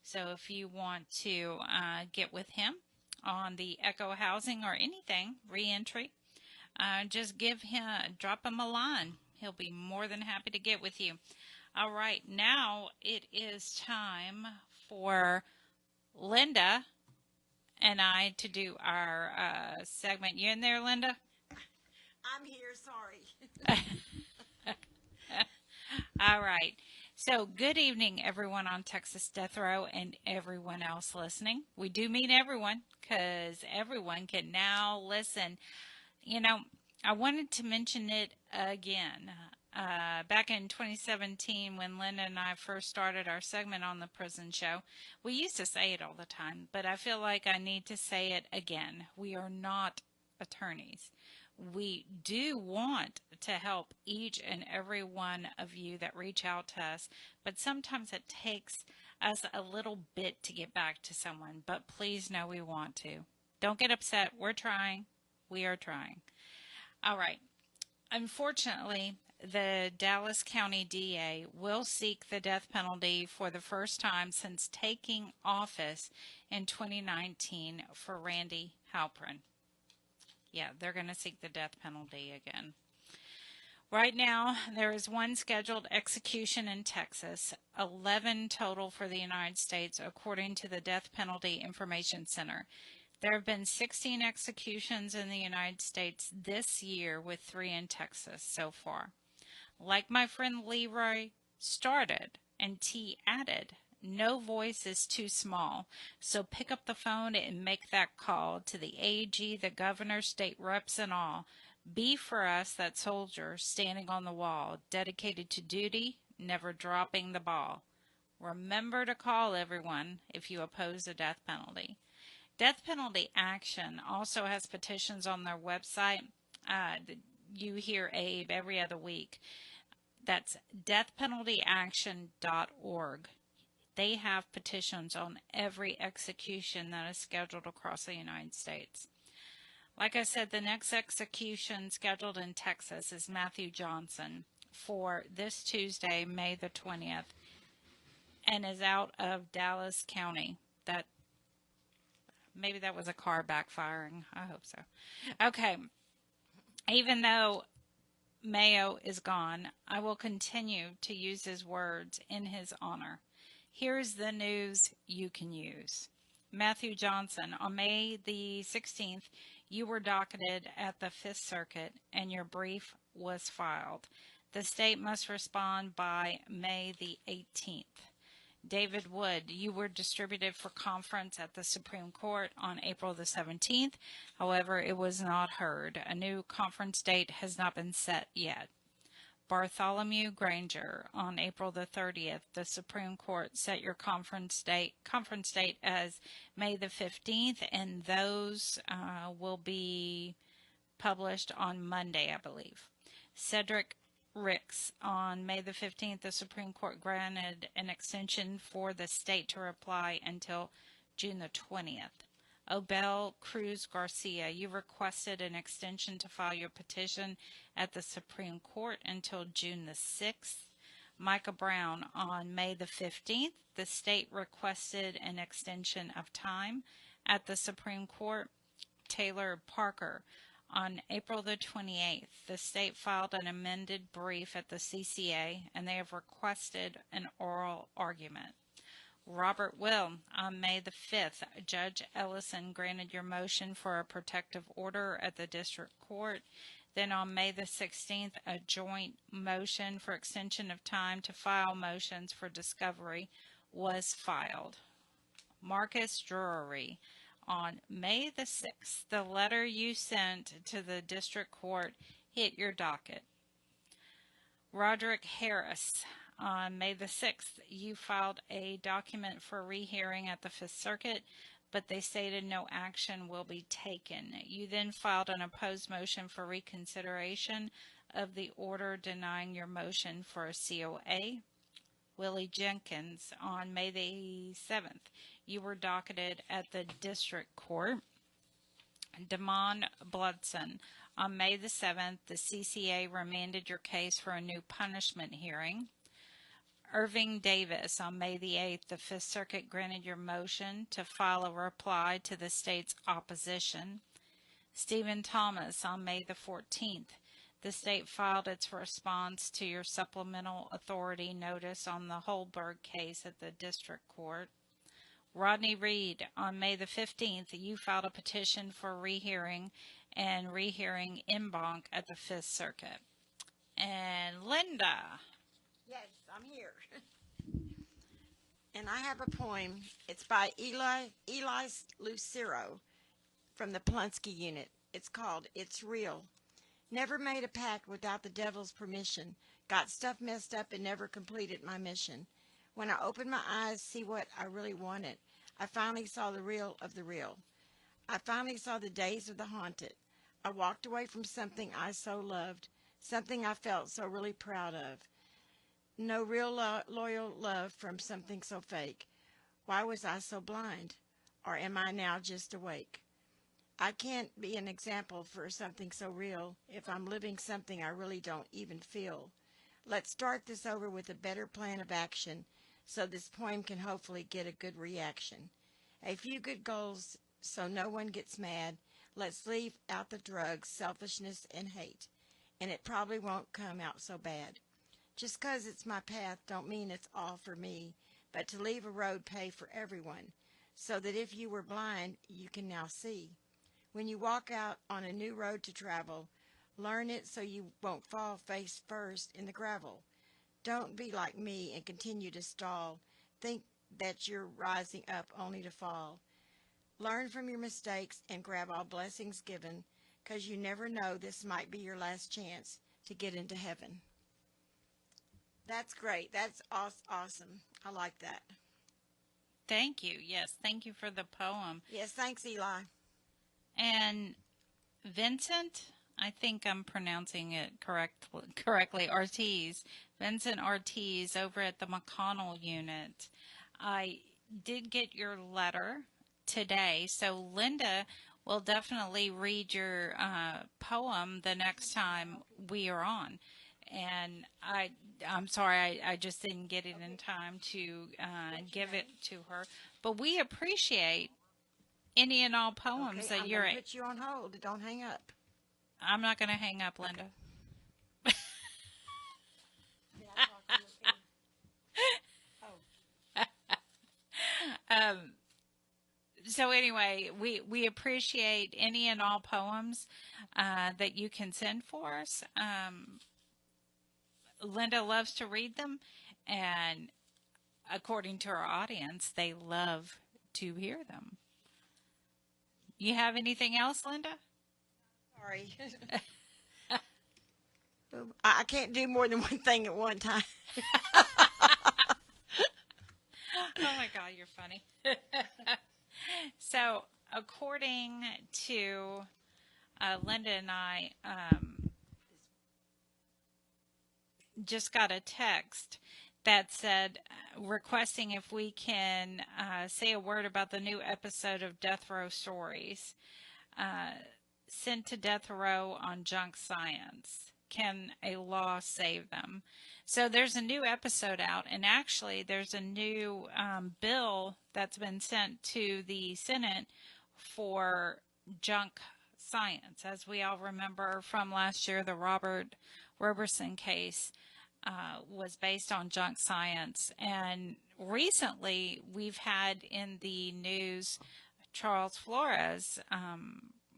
So if you want to get with him on the Echo Housing or anything, reentry, just drop him a line. He'll be more than happy to get with you. All right, now it is time for Linda and I to do our segment. You in there, Linda? I'm here, sorry. All right. So good evening, everyone on Texas Death Row and everyone else listening. We do mean everyone because everyone can now listen. I wanted to mention it again. Back in 2017, when Linda and I first started our segment on the prison show, we used to say it all the time, but I feel like I need to say it again. We are not attorneys. We do want to help each and every one of you that reach out to us, but sometimes it takes us a little bit to get back to someone, but please know we want to. Don't get upset. We're trying. We are trying. All right. Unfortunately, the Dallas County DA will seek the death penalty for the first time since taking office in 2019 for Randy Halpern. Yeah, they're going to seek the death penalty again. Right now, there is one scheduled execution in Texas, 11 total for the United States, according to the Death Penalty Information Center. There have been 16 executions in the United States this year, with 3 in Texas so far. Like my friend Leroy started and T added, no voice is too small, so pick up the phone and make that call to the AG, the governor, state reps, and all. Be for us that soldier standing on the wall, dedicated to duty, never dropping the ball. Remember to call, everyone, if you oppose the death penalty. Death Penalty Action also has petitions on their website. You hear Abe every other week. That's deathpenaltyaction.org. They have petitions on every execution that is scheduled across the United States. Like I said, the next execution scheduled in Texas is Matthew Johnson for this Tuesday, May the 20th, and is out of Dallas County. Maybe that was a car backfiring. I hope so. Okay. Even though Mayo is gone, I will continue to use his words in his honor. Here's the news you can use. Matthew Johnson, on May the 16th, you were docketed at the Fifth Circuit and your brief was filed. The state must respond by May the 18th. David Wood, you were distributed for conference at the Supreme Court on April the 17th. However, it was not heard. A new conference date has not been set yet. Bartholomew Granger, on April the 30th, the Supreme Court set your conference date as May the 15th, and those will be published on Monday, I believe. Cedric Ricks, on May the 15th, the Supreme Court granted an extension for the state to reply until June the 20th. Obel Cruz Garcia, you requested an extension to file your petition at the Supreme Court until June the 6th. Micah Brown, on May the 15th, the state requested an extension of time at the Supreme Court. Taylor Parker, on April the 28th, the state filed an amended brief at the CCA, and they have requested an oral argument. Robert Will, on May the 5th, Judge Ellison granted your motion for a protective order at the district court. Then on May the 16th, a joint motion for extension of time to file motions for discovery was filed. Marcus Drury, on May the 6th, the letter you sent to the district court hit your docket. Roderick Harris, on May the 6th, you filed a document for rehearing at the Fifth Circuit, but they stated no action will be taken. You then filed an opposed motion for reconsideration of the order denying your motion for a COA. Willie Jenkins, on May the 7th, you were docketed at the district court. Damon Bloodson, on May the 7th, the CCA remanded your case for a new punishment hearing. Irving Davis, on May the 8th, the Fifth Circuit granted your motion to file a reply to the state's opposition. Stephen Thomas, on May the 14th, the state filed its response to your supplemental authority notice on the Holberg case at the district court. Rodney Reed, on May the 15th, you filed a petition for rehearing en banc at the Fifth Circuit. And Linda. Yes, I'm here. And I have a poem. It's by Eli Lucero from the Pulaski Unit. It's called It's Real. Never made a pact without the devil's permission. Got stuff messed up and never completed my mission. When I opened my eyes, see what I really wanted, I finally saw the real of the real. I finally saw the days of the haunted. I walked away from something I so loved, something I felt so really proud of. No real loyal love from something so fake. Why was I so blind? Or am I now just awake? I can't be an example for something so real if I'm living something I really don't even feel. Let's start this over with a better plan of action so this poem can hopefully get a good reaction. A few good goals so no one gets mad. Let's leave out the drugs, selfishness, and hate. And it probably won't come out so bad. Just 'cause it's my path don't mean it's all for me, but to leave a road paved for everyone, so that if you were blind, you can now see. When you walk out on a new road to travel, learn it so you won't fall face first in the gravel. Don't be like me and continue to stall. Think that you're rising up only to fall. Learn from your mistakes and grab all blessings given, 'cause you never know, this might be your last chance to get into heaven. That's great. That's awesome. I like that. Thank you. Yes, thank you for the poem. Yes, thanks, Eli. And Vincent, I think I'm pronouncing it correctly, Ortiz. Vincent Ortiz over at the McConnell unit. I did get your letter today, so Linda will definitely read your poem the next time we are on. And I'm sorry, I just didn't get it in time to give it to her. But we appreciate any and all poems that I'm you're. going to put you on hold. Don't hang up. I'm not going to hang up, Linda. So anyway, we appreciate any and all poems that you can send for us. Linda loves to read them, and according to our audience, they love to hear them. You have anything else, Linda? Sorry. I can't do more than one thing at one time. Oh my God, you're funny. So, according to Linda and I, just got a text that said, requesting if we can say a word about the new episode of Death Row Stories, sent to death row on junk science. Can a law save them? So there's a new episode out, and actually there's a new bill that's been sent to the Senate for junk science. As we all remember from last year, the Robert Roberson case was based on junk science. And recently we've had in the news Charles Flores.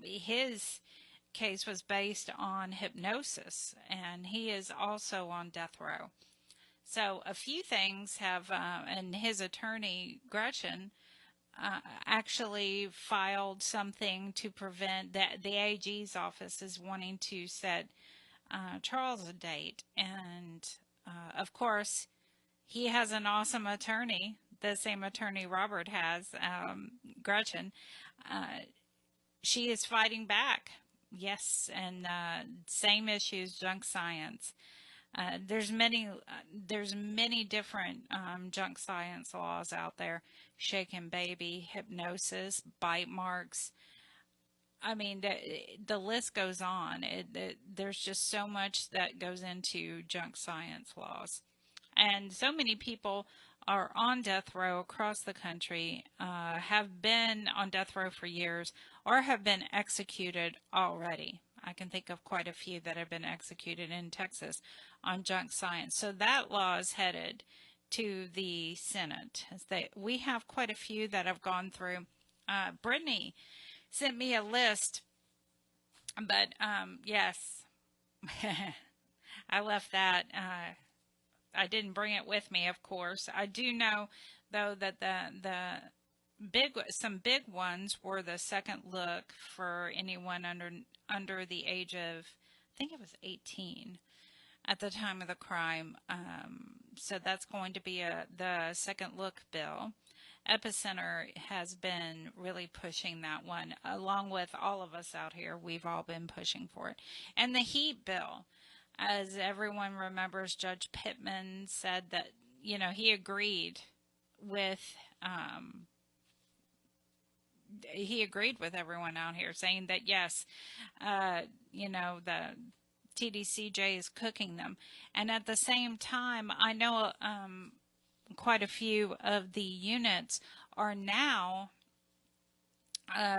His case was based on hypnosis, and he is also on death row. So a few things have, and his attorney, Gretchen, actually filed something to prevent that. The AG's office is wanting to set Charles a date, and of course he has an awesome attorney, the same attorney Robert has, Gretchen. She is fighting back. Yes, and same issues, junk science. There's many different junk science laws out there. Shaken baby, hypnosis, bite marks. I mean, the list goes on. There's just so much that goes into junk science laws. And so many people are on death row across the country, have been on death row for years, or have been executed already. I can think of quite a few that have been executed in Texas on junk science. So that law is headed to the Senate. We have quite a few that have gone through. Brittany sent me a list, but yes, I left that. I didn't bring it with me, of course. I do know, though, that some big ones were the second look for anyone under the age of, I think it was 18 at the time of the crime. So that's going to be the second look bill. Epicenter has been really pushing that one, along with all of us out here. We've all been pushing for it. And the heat bill. As everyone remembers, Judge Pittman said that, he agreed with he agreed with everyone out here, saying that yes, the TDCJ is cooking them. And at the same time, I know quite a few of the units are now,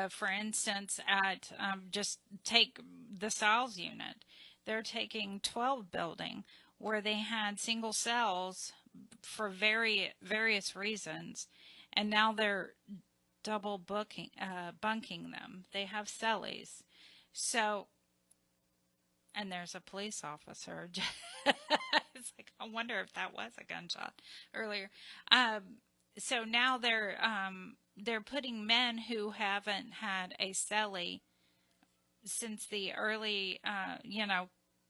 for instance, at just take the Styles unit. They're taking 12 building where they had single cells for various reasons, and now they're double bunking them. They have cellies. So, and there's a police officer. It's like, I wonder if that was a gunshot earlier. So now they're putting men who haven't had a cellie since the early,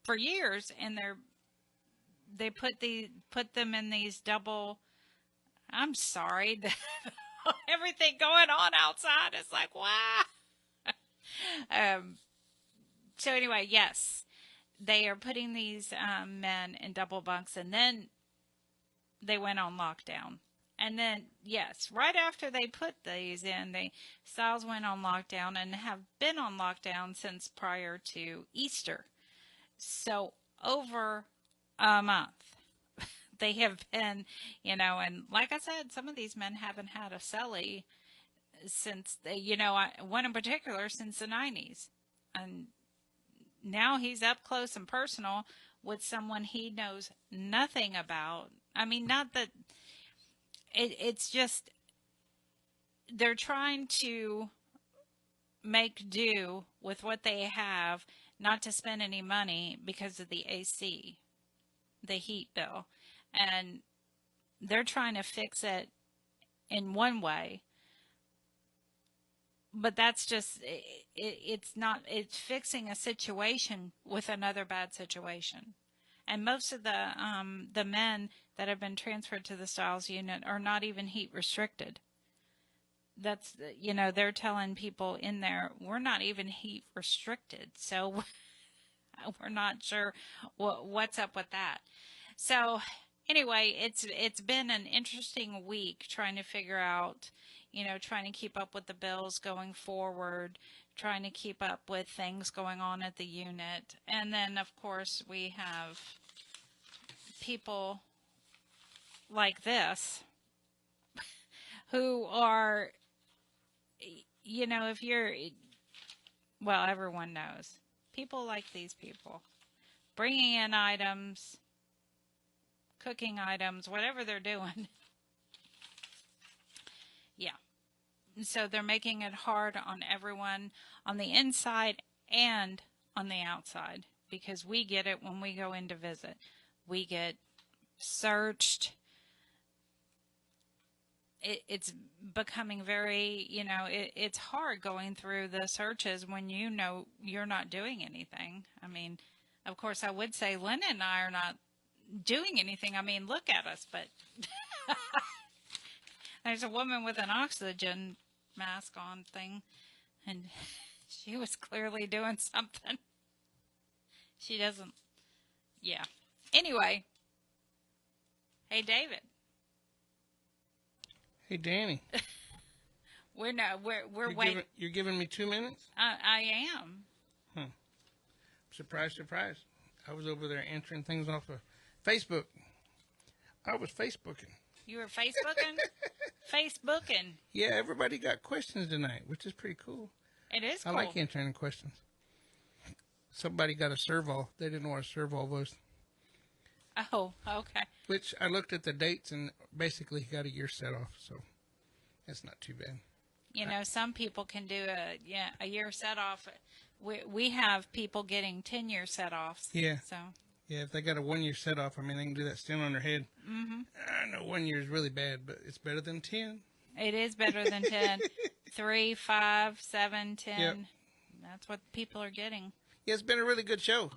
for years, and they put them in these double. I'm sorry, everything going on outside is like, wow. So anyway, yes, they are putting these men in double bunks, and then they went on lockdown. And then, yes, right after they put these in, Styles went on lockdown and have been on lockdown since prior to Easter. So over a month they have been, and like I said, some of these men haven't had a cellie since, one in particular since the 90s. And now he's up close and personal with someone he knows nothing about. I mean, not that it's just they're trying to make do with what they have, not to spend any money because of the AC, the heat bill. And they're trying to fix it in one way. But that's just, it's fixing a situation with another bad situation. And most of the men that have been transferred to the Styles unit are not even heat restricted. That's, they're telling people in there, we're not even heat restricted. So we're not sure what's up with that. So anyway, it's been an interesting week trying to figure out, trying to keep up with the bills going forward, trying to keep up with things going on at the unit. And then, of course, we have people like this who are, if you're, well, everyone knows. People like these people bringing in items, cooking items, whatever they're doing. Yeah. So they're making it hard on everyone on the inside and on the outside, because we get it when we go in to visit. We get searched. It's becoming very, it's hard going through the searches when you're not doing anything. I mean, of course, I would say Lynn and I are not doing anything. I mean, look at us, but there's a woman with an oxygen mask on thing, and she was clearly doing something. She doesn't, yeah. Anyway, hey, David. Hey, Dani. We're waiting. You're giving me 2 minutes? I am. Surprise, surprise. I was over there answering things off of Facebook. I was Facebooking. You were Facebooking? Facebooking. Yeah, everybody got questions tonight, which is pretty cool. It is cool. I like answering questions. Somebody got a servo. They didn't know what a servo was. Oh, okay. Which I looked at the dates, and basically he got a year set off, so that's not too bad. Some people can do a year set off. We have people getting 10-year set offs. Yeah. So. Yeah, if they got a 1 year set off, I mean, they can do that still on their head. Mm-hmm. I know 1 year is really bad, but it's better than 10. It is better than 10. 3, 5, 7, 10. Yep. That's what people are getting. Yeah, it's been a really good show.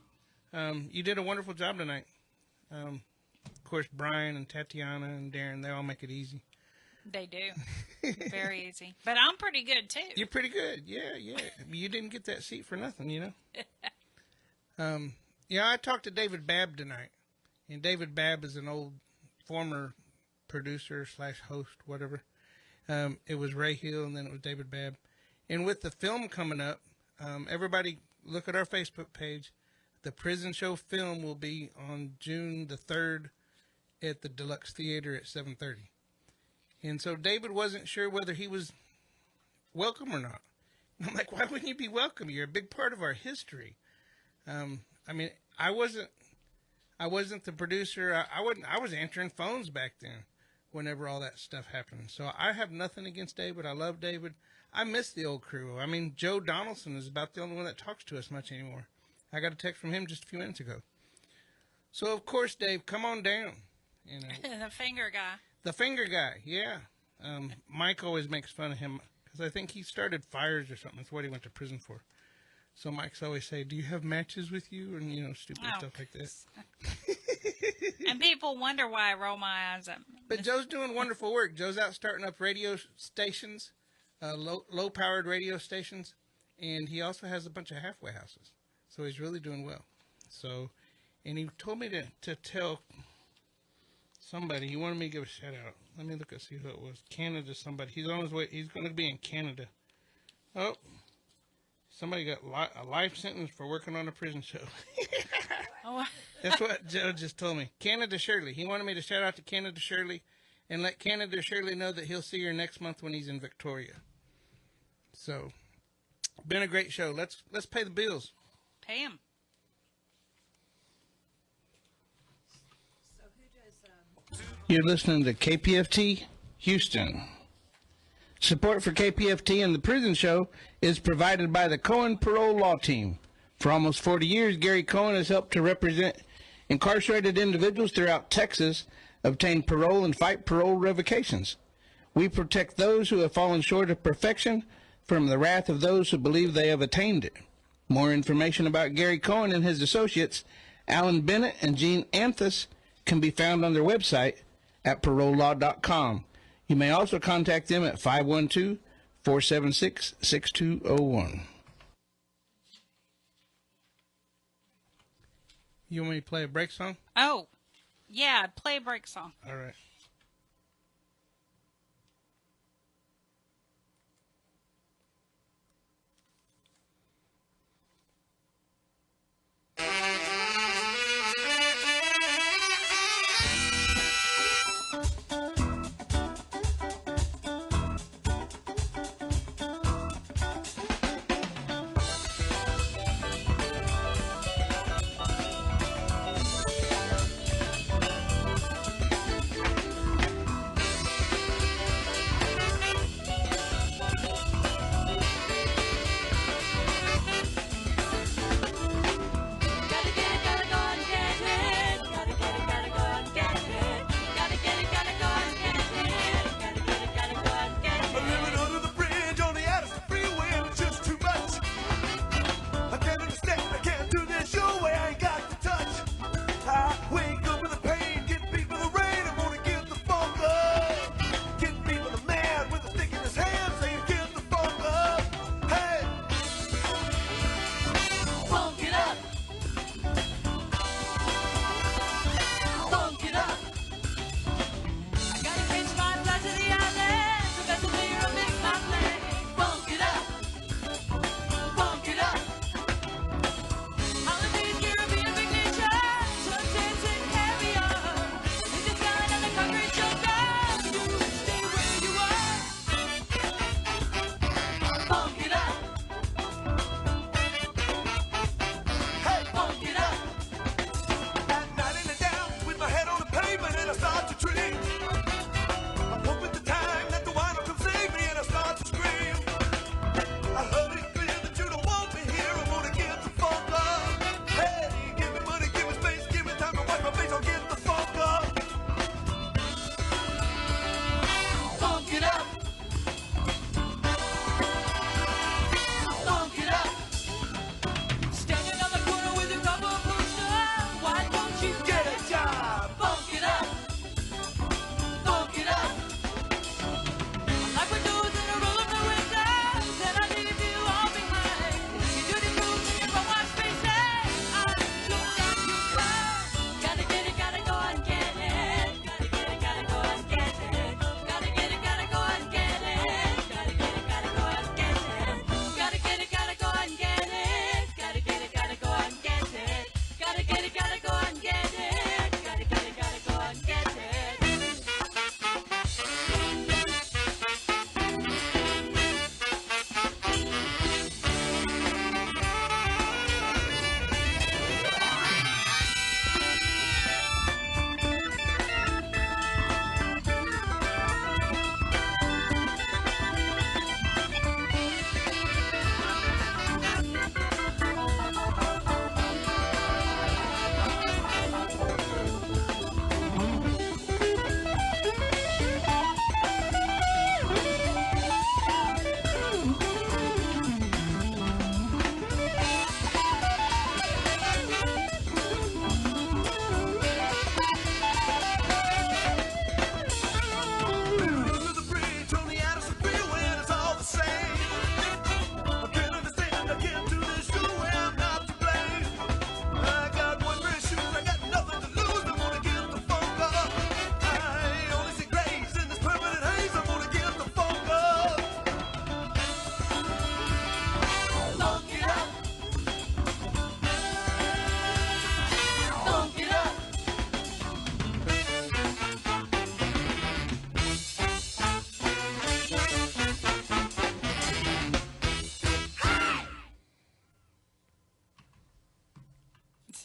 You did a wonderful job tonight. Of course, Bryan and Tatiana and Darren, they all make it easy. They do. Very easy. But I'm pretty good, too. You're pretty good. Yeah. You didn't get that seat for nothing, Yeah, I talked to David Babb tonight. And David Babb is an old former producer / host, whatever. It was Ray Hill, and then it was David Babb. And with the film coming up, everybody look at our Facebook page. The Prison Show film will be on June the 3rd at the Deluxe Theater at 7:30. And so David wasn't sure whether he was welcome or not. And I'm like, why wouldn't you be welcome? You're a big part of our history. I mean, I wasn't the producer. I was answering phones back then whenever all that stuff happened. So I have nothing against David. I love David. I miss the old crew. I mean, Joe Donaldson is about the only one that talks to us much anymore. I got a text from him just a few minutes ago. So, of course, Dave, come on down. You know, The finger guy. the finger guy, yeah. Mike always makes fun of him because I think he started fires or something. That's what he went to prison for. So Mike's always say, do you have matches with you? And, you know, stupid stuff like this. And people wonder why I roll my eyes at But Joe's doing wonderful work. Joe's out starting up radio stations, low-powered radio stations, and he also has a bunch of halfway houses. So he's really doing well. So, and he told me to tell somebody. He wanted me to give a shout-out. Let me look and see who it was. Canada somebody. He's on his way. He's going to be in Canada. Oh, somebody got a life sentence for working on a prison show. Oh. That's what Joe just told me. Canada Shirley. He wanted me to shout out to Canada Shirley and let Canada Shirley know that he'll see her next month when he's in Victoria. So, been a great show. Let's pay the bills. Pay him. You're listening to KPFT Houston. Support for KPFT and the Prison Show is provided by the Cohen Parole Law Team. For almost 40 years, Gary Cohen has helped to represent incarcerated individuals throughout Texas, obtain parole, and fight parole revocations. We protect those who have fallen short of perfection from the wrath of those who believe they have attained it. More information about Gary Cohen and his associates, Alan Bennett and Gene Anthus, can be found on their website at parolelaw.com. You may also contact them at 512-476-6201. You want me to play a break song? Oh, yeah, play a break song. All right.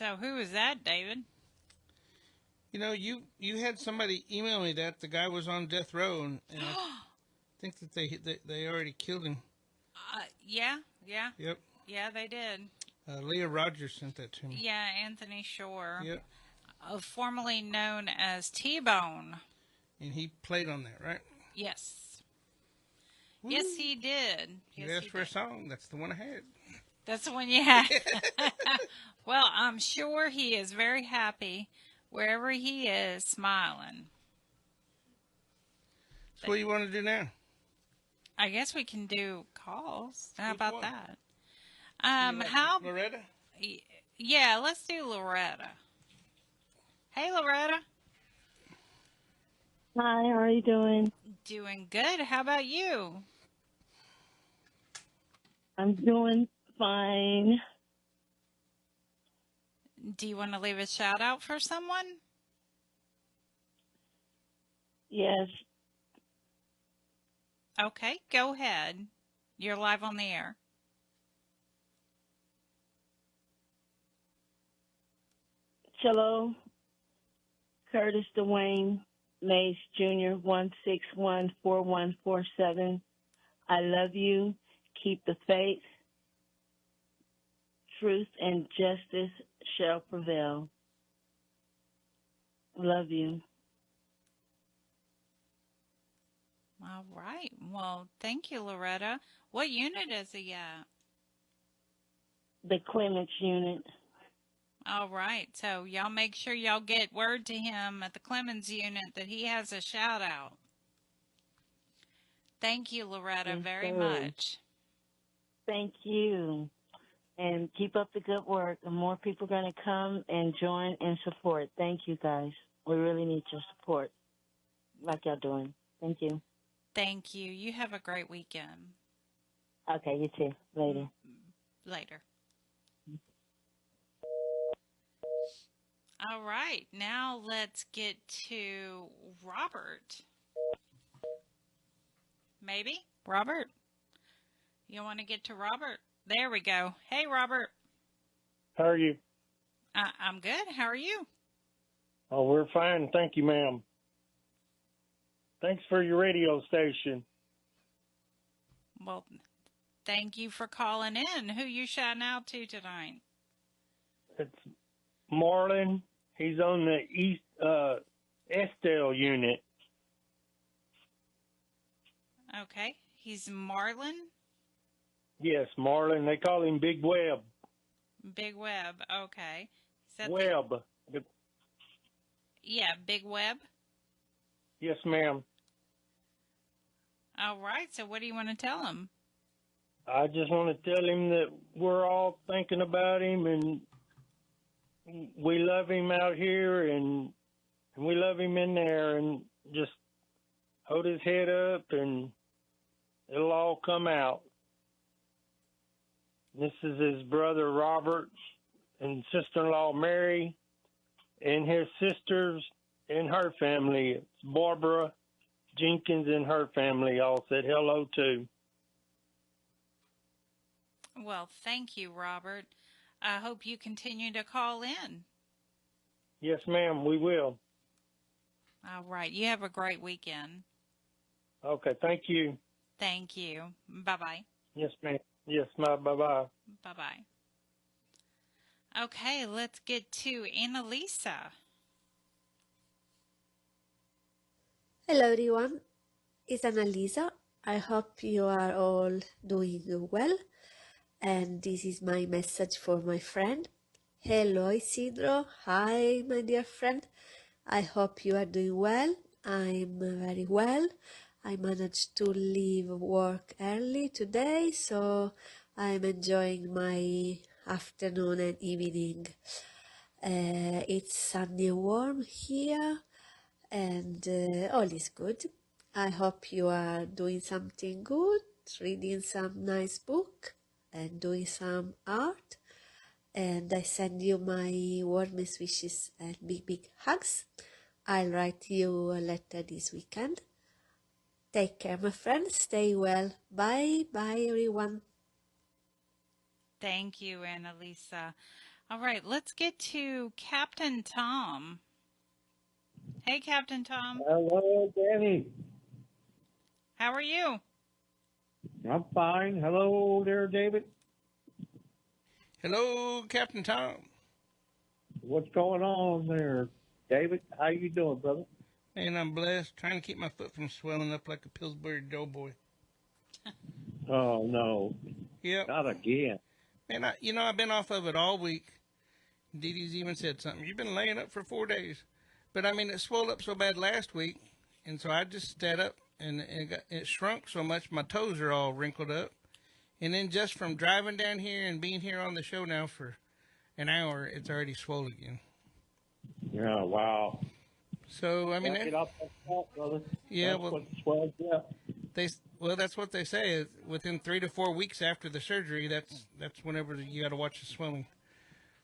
So who is that, David? You know, you had somebody email me that the guy was on death row, and I think that they already killed him. Yeah. Yep. Yeah, they did. Leah Rogers sent that to me. Yeah, Anthony Shore. Yep. Formerly known as T-Bone. And he played on that, right? Yes. Woo. Yes, he did. You asked for a song. That's the one I had. That's the one you had. Well, I'm sure he is very happy wherever he is, smiling. So what do you want to do now? I guess we can do calls. How Which about one? that? How Loretta? Yeah, let's do Loretta. Hey, Loretta. Hi, how are you doing? Doing good. How about you? I'm doing fine. Do you want to leave a shout out for someone? Yes. Okay, go ahead. You're live on the air. Cello, Curtis Dwayne, Mace Jr., 1614147. I love you. Keep the faith. Truth and justice shall prevail. Love you. All right. Well, thank you, Loretta. What unit is he at? The Clements unit. All right. So y'all make sure y'all get word to him at the Clemens unit that he has a shout out. Thank you, Loretta, very much. Thank you. And keep up the good work. And more people are going to come and join and support. Thank you, guys. We really need your support, like y'all doing. Thank you. Thank you. You have a great weekend. Okay, you too. Later. Later. All right. Now let's get to Robert. Maybe? Robert? You want to get to Robert? There we go. Hey, Robert. How are you? I'm good. How are you? Oh, we're fine. Thank you, ma'am. Thanks for your radio station. Well, thank you for calling in. Who you shouting out to tonight? It's Marlon. He's on the East Estelle unit. Okay. He's Marlon? Yes, Marlon. They call him Big Web. Big Web. Okay. Web. Yeah, Big Web. Yes, ma'am. All right. So what do you want to tell him? I just want to tell him that we're all thinking about him and we love him out here and we love him in there, and just hold his head up and it'll all come out. This is his brother Robert and sister-in-law Mary and his sisters and her family. It's Barbara Jenkins and her family all said hello too. Well, thank you, Robert. I hope you continue to call in. Yes, ma'am, we will. All right. You have a great weekend. Okay, thank you. Thank you. Bye-bye. Yes, ma'am. Yes, ma'am. Bye-bye. Bye-bye. Okay, let's get to Annalisa. Hello everyone, it's Annalisa. I hope you are all doing well, and this is my message for my friend. Hello Isidro, hi my dear friend. I hope you are doing well. I'm very well. I managed to leave work early today, so I'm enjoying my afternoon and evening. It's sunny and warm here, and all is good. I hope you are doing something good, reading some nice book and doing some art. And I send you my warmest wishes and big hugs. I'll write you a letter this weekend. Take care, my friends. Stay well. Bye everyone. Thank you, Annalisa. All right, let's get to Captain Tom. Hey, Captain Tom. Hello, Dani. How are you? I'm fine. Hello there, David. Hello, Captain Tom. What's going on there, David? How you doing, brother? Man, I'm blessed. Trying to keep my foot from swelling up like a Pillsbury Doughboy. Oh, no. Yep. Not again. Man, I've been off of it all week. Dee Dee's even said something. You've been laying up for 4 days. But, I mean, it swelled up so bad last week, and so I just sat up, and it shrunk so much my toes are all wrinkled up. And then just from driving down here and being here on the show now for an hour, it's already swollen again. Yeah, wow. So, I mean... Get off that salt, brother. Yeah, That's well... what swells you up. That's what they say. Is within 3 to 4 weeks after the surgery, that's whenever you got to watch the swelling.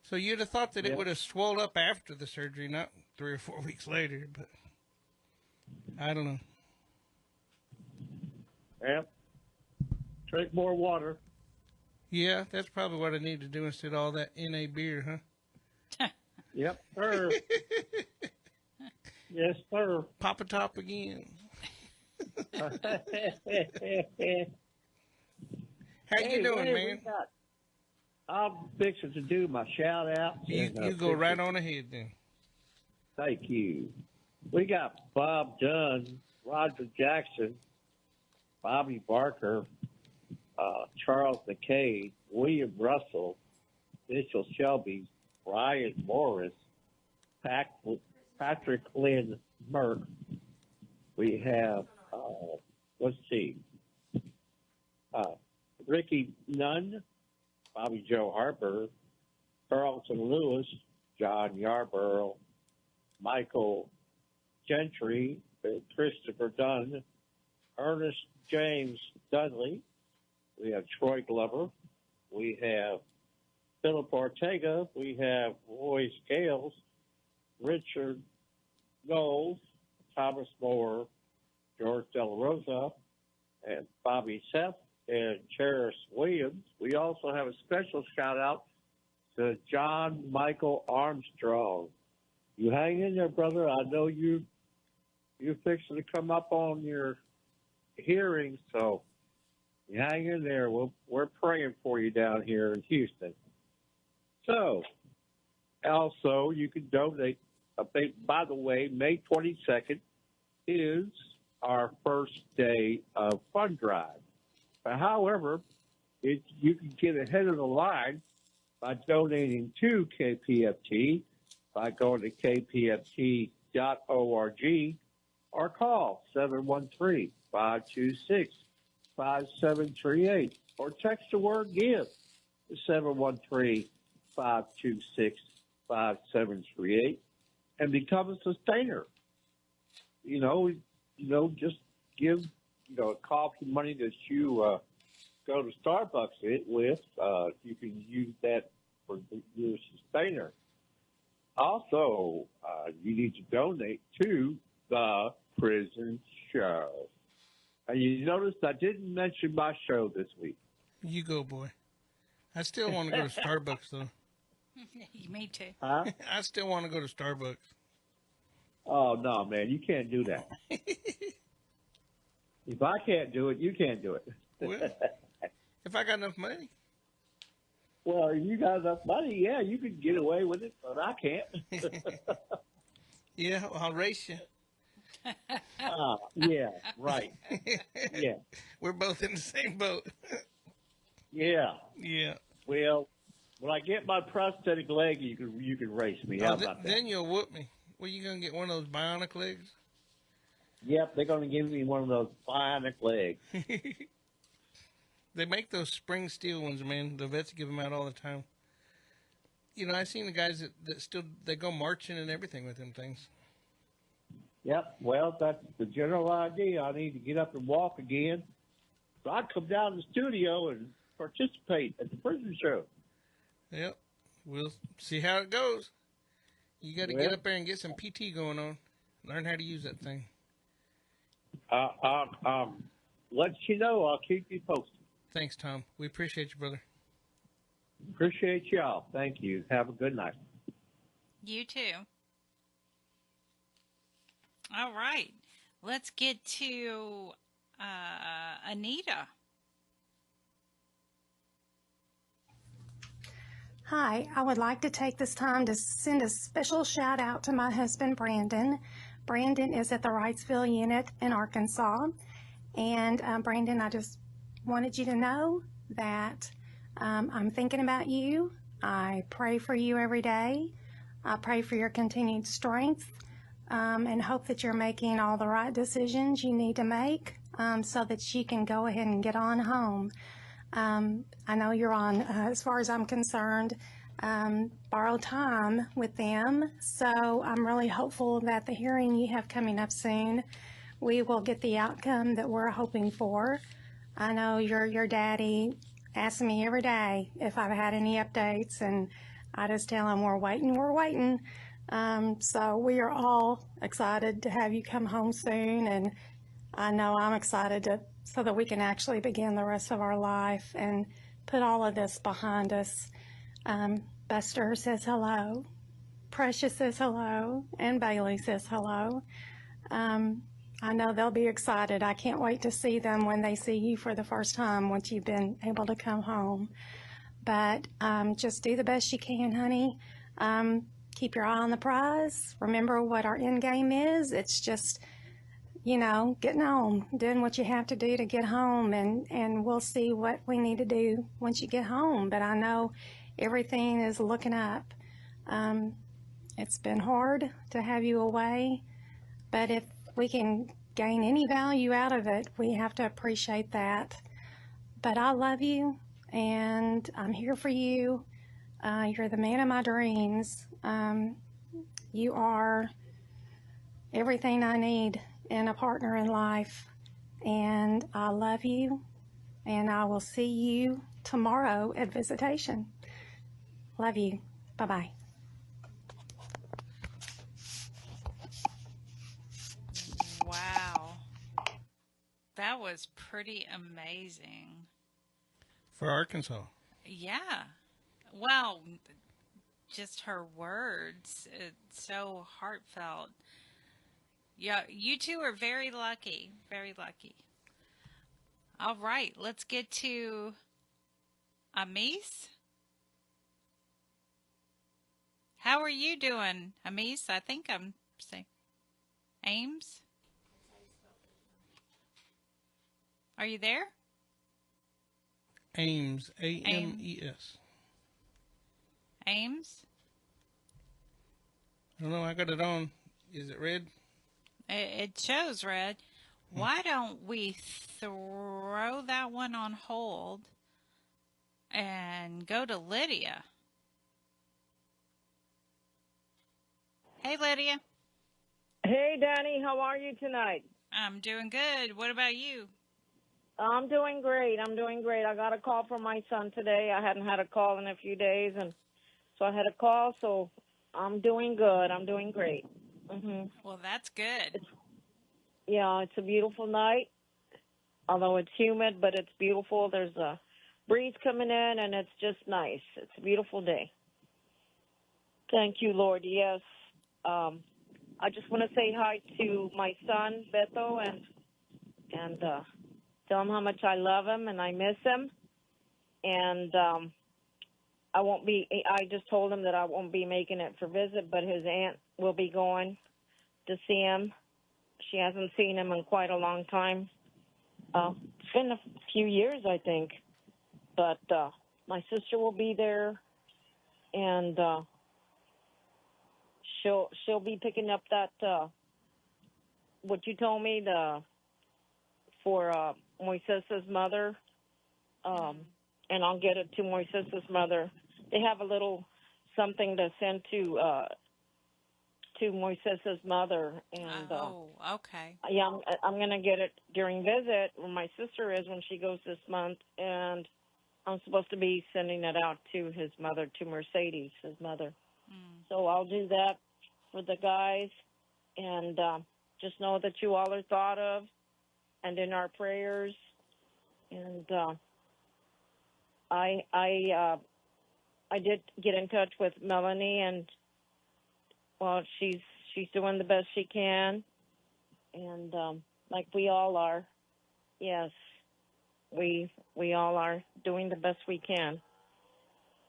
So you'd have thought that it would have swelled up after the surgery, not 3 or 4 weeks later. But I don't know. Yep. Drink more water. Yeah, that's probably what I need to do instead of all that NA beer, huh? Yep, sir. Yes, sir. Pop a top again. How you doing, man? I'm fixing to do my shout-outs. You go right on ahead, then. Thank you. We got Bob Dunn, Roger Jackson, Bobby Barker, Charles McKay, William Russell, Mitchell Shelby, Brian Morris, Patrick Lynn Merck. We have, let's see, Ricky Nunn, Bobby Joe Harper, Carlton Lewis, John Yarborough, Michael Gentry, Christopher Dunn, Ernest James Dudley. We have Troy Glover. We have Philip Ortega. We have Roy Scales, Richard Knowles, Thomas Moore, George De La Rosa, and Bobby Seth, and Cheris Williams. We also have a special shout-out to John Michael Armstrong. You hang in there, brother. I know you're fixing to come up on your hearing, so you hang in there. We're praying for you down here in Houston. So, also, you can donate. By the way, May 22nd is our first day of fund drive. However, you can get ahead of the line by donating to KPFT by going to kpft.org or call 713-526-5738 or text the word GIVE to 713-526-5738 and become a sustainer. Just give, coffee money that you go to Starbucks with. You can use that for your sustainer. Also, you need to donate to the Prison Show. And you notice I didn't mention my show this week. You go, boy. I still want to go to Starbucks, though. Me too. Huh? I still want to go to Starbucks. Oh, no, man, you can't do that. If I can't do it, you can't do it. Well, if I got enough money. Well, if you got enough money, yeah, you could get away with it, but I can't. Yeah, I'll race you. Yeah, right. Yeah. We're both in the same boat. Yeah. Yeah. Well, when I get my prosthetic leg, you can race me. How about that? Then you'll whoop me. Well, you going to get one of those bionic legs? Yep, they're going to give me one of those bionic legs. They make those spring steel ones, man. The vets give them out all the time. I've seen the guys that still, they go marching and everything with them things. Yep, well, that's the general idea. I need to get up and walk again. So I'd come down to the studio and participate at the prison show. Yep, we'll see how it goes. You got to get up there and get some PT going on. Learn how to use that thing. Let you know. I'll keep you posted. Thanks, Tom. We appreciate you, brother. Appreciate y'all. Thank you. Have a good night. You too. All right. Let's get to Anita. Hi, I would like to take this time to send a special shout out to my husband, Brandon. Brandon is at the Wrightsville unit in Arkansas. And Brandon, I just wanted you to know that I'm thinking about you. I pray for you every day. I pray for your continued strength and hope that you're making all the right decisions you need to make so that you can go ahead and get on home. I know you're on, as far as I'm concerned, borrowed time with them. So I'm really hopeful that the hearing you have coming up soon, we will get the outcome that we're hoping for. I know your daddy asks me every day if I've had any updates, and I just tell him we're waiting, we're waiting. So we are all excited to have you come home soon, and I know I'm excited so that we can actually begin the rest of our life and put all of this behind us. Buster says hello. Precious says hello. And Bailey says hello. I know they'll be excited. I can't wait to see them when they see you for the first time once you've been able to come home. But just do the best you can, honey. Keep your eye on the prize. Remember what our end game is. It's just, getting home, doing what you have to do to get home, and we'll see what we need to do once you get home. But I know everything is looking up. It's been hard to have you away, but if we can gain any value out of it, we have to appreciate that. But I love you, and I'm here for you. You're the man of my dreams. You are everything I need in a partner in life, and I love you, and I will see you tomorrow at visitation. Love you. Bye-bye. Wow. That was pretty amazing. For Arkansas. Yeah. Well, just her words. It's so heartfelt. Yeah, you two are very lucky. Very lucky. All right, let's get to Amis. How are you doing, Amis? I think I'm saying Ames. Are you there? Ames, A-M-E-S. Ames? I don't know, I got it on. Is it red? It shows red. Why don't we throw that one on hold and go to Lydia? Hey, Lydia. Hey, Dani. How are you tonight? I'm doing good. What about you? I'm doing great. I got a call from my son today. I hadn't had a call in a few days, and so I had a call, so I'm doing good. I'm doing great. Well, that's good. It's a beautiful night, although it's humid, but it's beautiful. There's a breeze coming in, and it's just nice. It's a beautiful day. Thank you, Lord. Yes. I just want to say hi to my son, Beto, and tell him how much I love him and I miss him. And I just told him that I won't be making it for visit, but his aunt will be going to see him. She hasn't seen him in quite a long time. It's been a few years, I think. But my sister will be there, and she'll be picking up that what you told me for Moises' mother, and I'll get it to Moises' mother. They have a little something to send to Moises' mother, and okay. Yeah, I'm gonna get it during visit where my sister is when she goes this month, and I'm supposed to be sending it out to his mother, to Mercedes, his mother. So I'll do that for the guys, and just know that you all are thought of and in our prayers. And I I did get in touch with Melanie, and well, she's doing the best she can, and like we all are. Yes, we all are doing the best we can.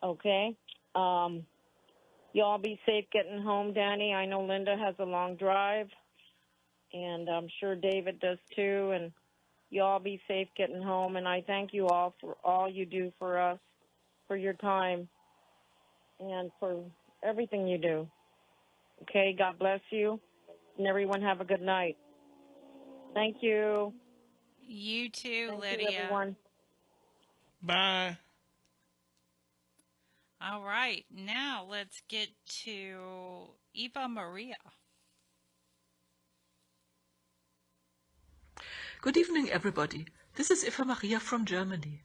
Okay. Y'all be safe getting home, Dani. I know Linda has a long drive, and I'm sure David does too. And y'all be safe getting home. And I thank you all for all you do for us, for your time, and for everything you do. Okay, God bless you, and everyone have a good night. Thank you. You too, Thank Lydia. you, everyone. Bye. All right, now let's get to Eva Maria. Good evening, everybody. This is Eva Maria from Germany.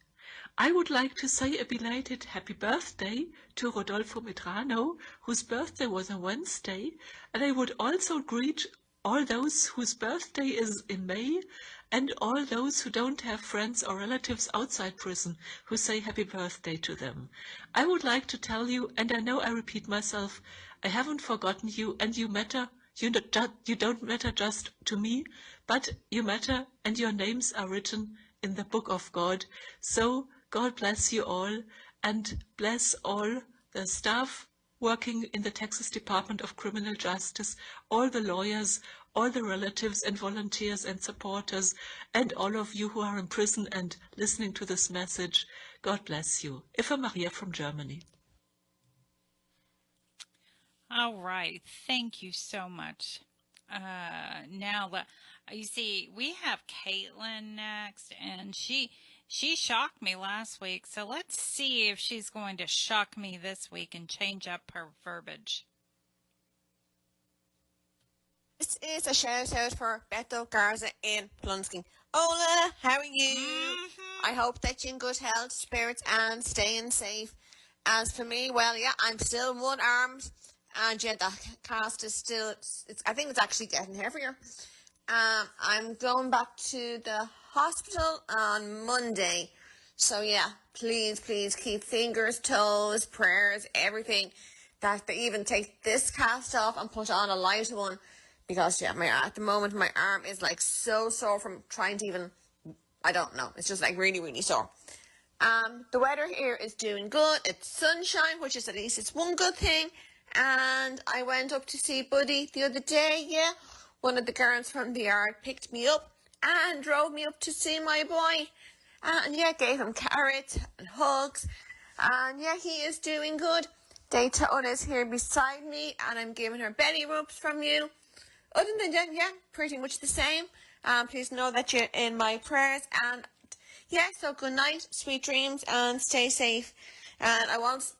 I would like to say a belated happy birthday to Rodolfo Medrano, whose birthday was on Wednesday, and I would also greet all those whose birthday is in May, and all those who don't have friends or relatives outside prison who say happy birthday to them. I would like to tell you, and I know I repeat myself, I haven't forgotten you, and you matter. You don't matter just to me, but you matter, and your names are written in the book of God. So God bless you all, and bless all the staff working in the Texas Department of Criminal Justice, all the lawyers, all the relatives and volunteers and supporters, and all of you who are in prison and listening to this message. God bless you. Eva Maria from Germany. All right, thank you so much. Now, you see, we have Caitlin next, and she shocked me last week, so let's see if she's going to shock me this week and change up her verbiage. This is a shout out for Beto Garza in Plunksking. Hola, how are you? I hope that you're in good health, spirits, and staying safe. As for me, well, yeah, I'm still one-armed, and yeah, the cast is still, I think it's actually getting heavier. I'm going back to the hospital on Monday. So yeah, please keep fingers, toes, prayers, everything, that they even take this cast off and put on a lighter one. Because yeah, at the moment my arm is like so sore from trying to even, I don't know, it's just like really, really sore. The weather here is doing good. It's sunshine, which is at least it's one good thing. And I went up to see Buddy the other day, yeah. One of the girls from the yard picked me up and drove me up to see my boy. And yeah, gave him carrots and hugs. And yeah, he is doing good. Daytona is here beside me, and I'm giving her belly rubs from you. Other than that, yeah, pretty much the same. Please know that you're in my prayers. And yeah, so good night, sweet dreams, and stay safe. And I want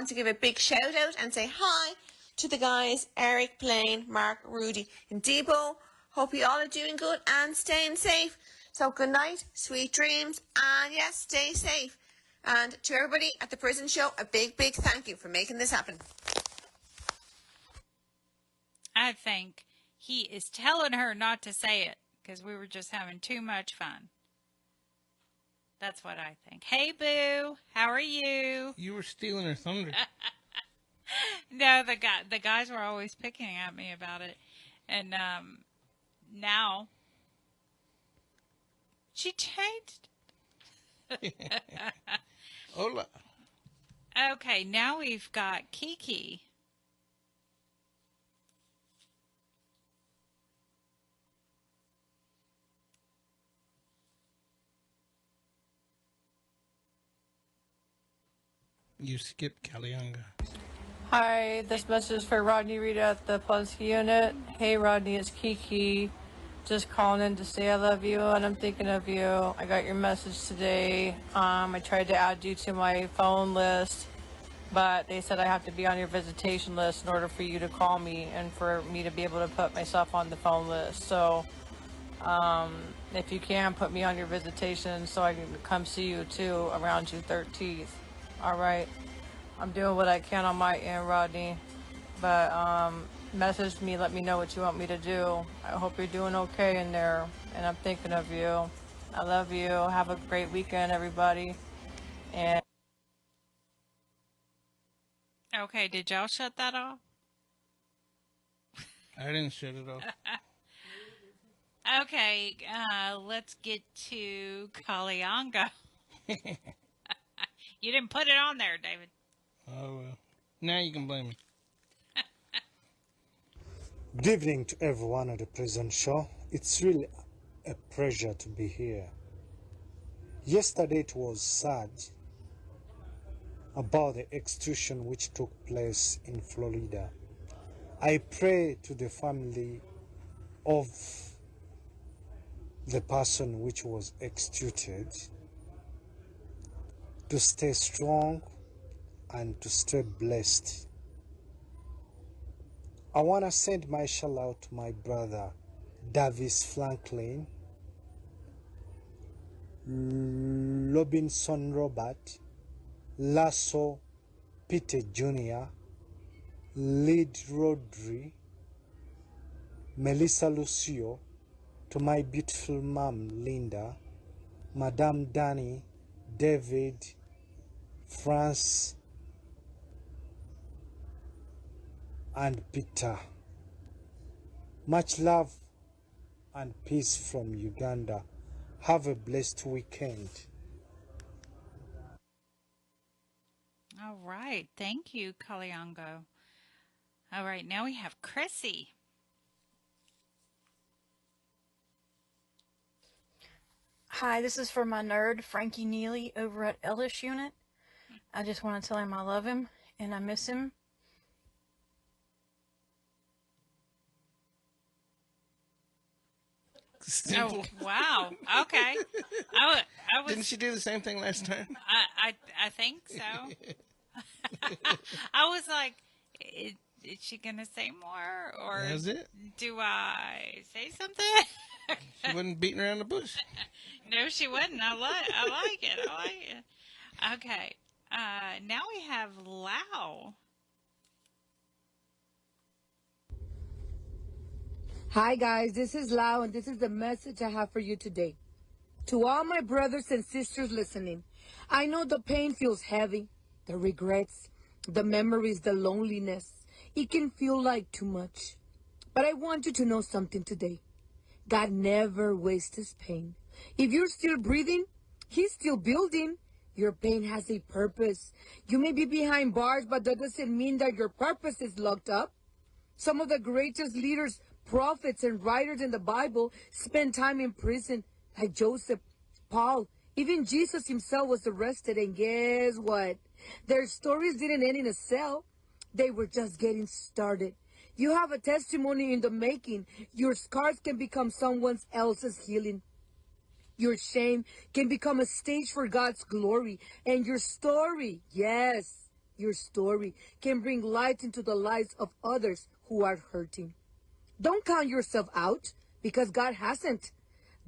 to give a big shout out and say hi to the guys, Eric, Blaine, Mark, Rudy, and Debo. Hope you all are doing good and staying safe. So good night, sweet dreams, and yes, stay safe. And to everybody at the prison show, a big thank you for making this happen. I think he is telling her not to say it because we were just having too much fun. That's what I think. Hey, Boo, how are you? You were stealing her thunder. No, the guys were always picking at me about it, and now she changed. Hola. Okay, now we've got Kiki. You skipped Calianga. Hi, this message is for Rodney Reed at the Plunksky unit. Hey Rodney, it's Kiki. Just calling in to say I love you and I'm thinking of you. I got your message today. I tried to add you to my phone list, but they said I have to be on your visitation list in order for you to call me and for me to be able to put myself on the phone list. So if you can, put me on your visitation so I can come see you too around June 13th. All right. I'm doing what I can on my end, Rodney. But message me, let me know what you want me to do. I hope you're doing okay in there. And I'm thinking of you. I love you. Have a great weekend, everybody. And Okay, did y'all shut that off? I didn't shut it off. Okay, let's get to Kalyango. You didn't put it on there, David. Oh, well. Now you can blame me. Good evening to everyone at the Prison Show. It's really a pleasure to be here. Yesterday it was sad about the execution which took place in Florida. I pray to the family of the person which was executed to stay strong and to stay blessed. I want to send my shout out to my brother Davis Franklin, Robinson Robert, Lasso Peter Jr., Lead Rodri, Melissa Lucio, to my beautiful mom Linda, Madame Dani, David, France, and Peter. Much love and peace from Uganda. Have a blessed weekend. All right. Thank you, Kalyango. All right. Now we have Chrissy. Hi, this is for my nerd, Frankie Neely, over at Ellis Unit. I just want to tell him I love him and I miss him. Simple. Oh, wow. Okay. I was. Didn't she do the same thing last time? I think so. I was like, is she gonna say more, or That's it. do I say something? She wasn't beating around the bush. No, she wasn't. I like it. I like it. Okay. Now we have Lau. Hi guys, this is Lau and this is the message I have for you today. To all my brothers and sisters listening, I know the pain feels heavy, the regrets, the memories, the loneliness. It can feel like too much. But I want you to know something today. God never wastes his pain. If you're still breathing, he's still building. Your pain has a purpose. You may be behind bars, but that doesn't mean that your purpose is locked up. Some of the greatest leaders, prophets, and writers in the Bible spent time in prison, like Joseph, Paul. Even Jesus himself was arrested, and guess what? Their stories didn't end in a cell. They were just getting started. You have a testimony in the making. Your scars can become someone else's healing. Your shame can become a stage for God's glory. And your story, yes, your story can bring light into the lives of others who are hurting. Don't count yourself out because God hasn't.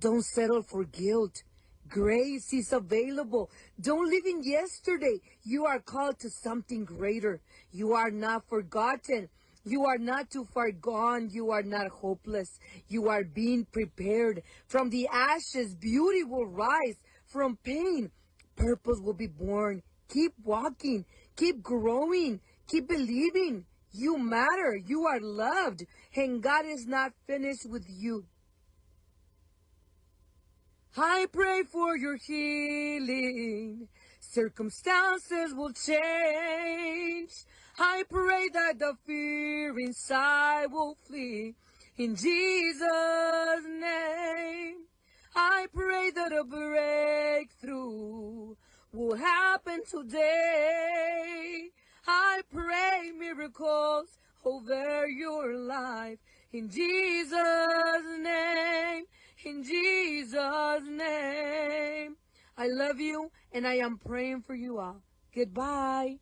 Don't settle for guilt. Grace is available. Don't live in yesterday. You are called to something greater. You are not forgotten. You are not too far gone. You are not hopeless. You are being prepared. From the ashes, beauty will rise. From pain, purpose will be born. Keep walking. Keep growing. Keep believing. You matter. You are loved. And God is not finished with you. I pray for your healing. Circumstances will change. I pray that the fear inside will flee. In Jesus' name, I pray that a breakthrough will happen today. I pray miracles over your life. In Jesus' name, in Jesus' name. I love you, and I am praying for you all. Goodbye.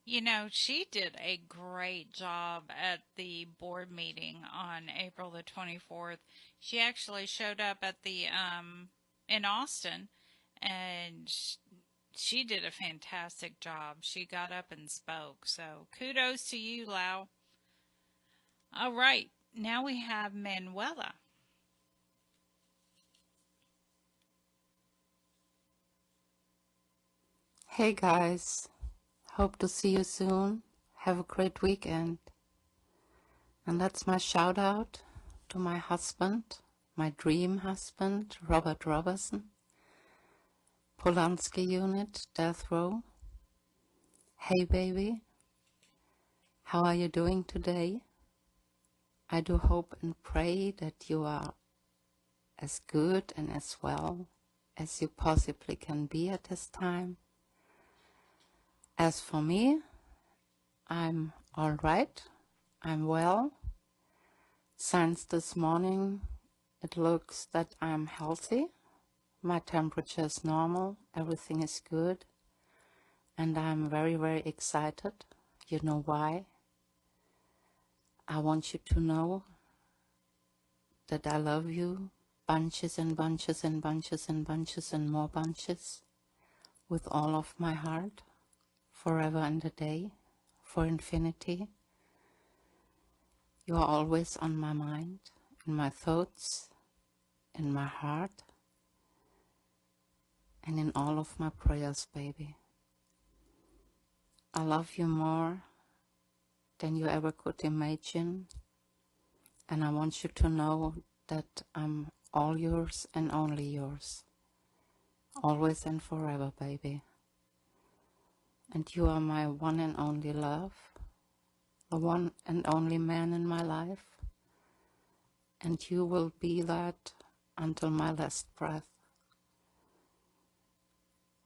You know, she did a great job at the board meeting on April the 24th. She actually showed up at the in Austin, and she did a fantastic job. She got up and spoke. So kudos to you, Lau. All right, now we have Manuela. Hey guys, Hope to see you soon. Have a great weekend. And that's my shout out to my husband, my dream husband, Robert Robertson, Polanski Unit, Death Row. Hey baby, how are you doing today? I do hope and pray that you are as good and as well as you possibly can be at this time. As for me, I'm all right. I'm well. Since this morning, it looks that I'm healthy. My temperature is normal. Everything is good. And I'm very, very excited. You know why? I want you to know that I love you. Bunches and bunches and bunches and bunches and more bunches. With all of my heart. Forever and a day. For infinity. You are always on my mind, in my thoughts, in my heart, and in all of my prayers, baby. I love you more than you ever could imagine, and I want you to know that I'm all yours and only yours, always and forever, baby. And you are my one and only love, the one and only man in my life, and you will be that until my last breath.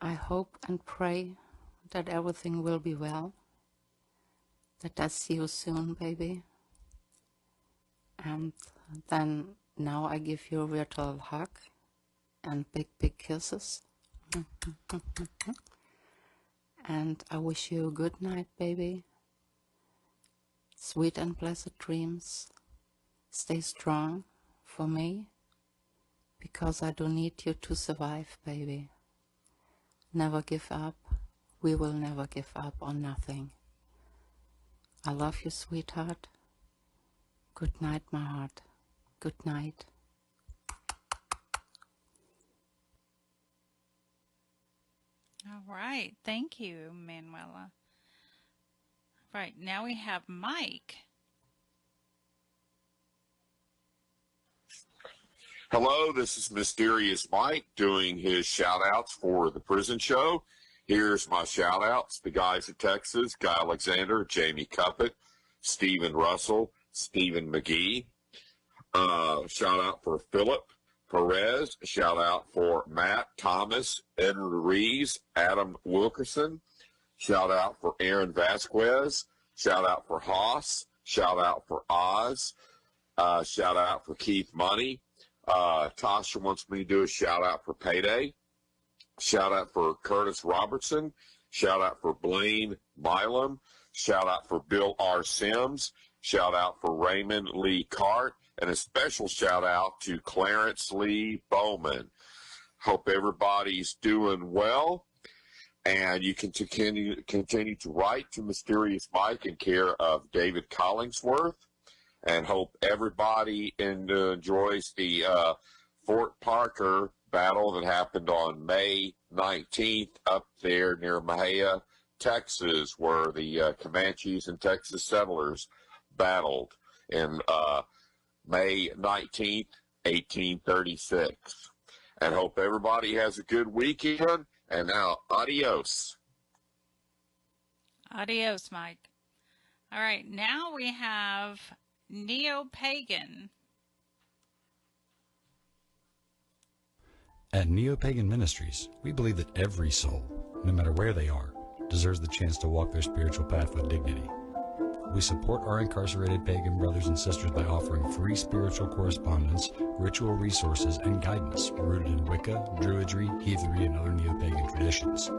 I hope and pray that everything will be well, that I see you soon, baby. And then now I give you a virtual hug and big, big kisses. And I wish you a good night, baby. Sweet and blessed dreams. Stay strong for me, because I do need you to survive, baby. Never give up. We will never give up on nothing. I love you, sweetheart. Good night, my heart. Good night. All right. Thank you, Manuela. Right. Now we have Mike. Hello, this is Mysterious Mike doing his shout-outs for the prison show. Here's my shout-outs. The guys at Texas, Guy Alexander, Jamie Cuppett, Stephen Russell, Stephen McGee. Shout-out for Philip Perez. Shout-out for Matt Thomas, Edward Reeves, Adam Wilkerson. Shout-out for Aaron Vasquez. Shout-out for Haas. Shout-out for Oz. Shout-out for Keith Money. Tasha wants me to do a shout-out for Payday. Shout-out for Curtis Robertson. Shout-out for Blaine Milam. Shout-out for Bill R. Sims. Shout-out for Raymond Lee Cart. And a special shout-out to Clarence Lee Bowman. Hope everybody's doing well. And you can continue to write to Mysterious Mike in care of David Collingsworth. And hope everybody enjoys the Fort Parker battle that happened on May 19th up there near Mahia, Texas, where the Comanches and Texas settlers battled in May 19th, 1836. And hope everybody has a good weekend. And now, adios. Adios, Mike. All right, now we have Neo-Pagan. At Neo-Pagan Ministries, we believe that every soul, no matter where they are, deserves the chance to walk their spiritual path with dignity. We support our incarcerated pagan brothers and sisters by offering free spiritual correspondence, ritual resources, and guidance rooted in Wicca, Druidry, Heathery, and other neo-pagan traditions.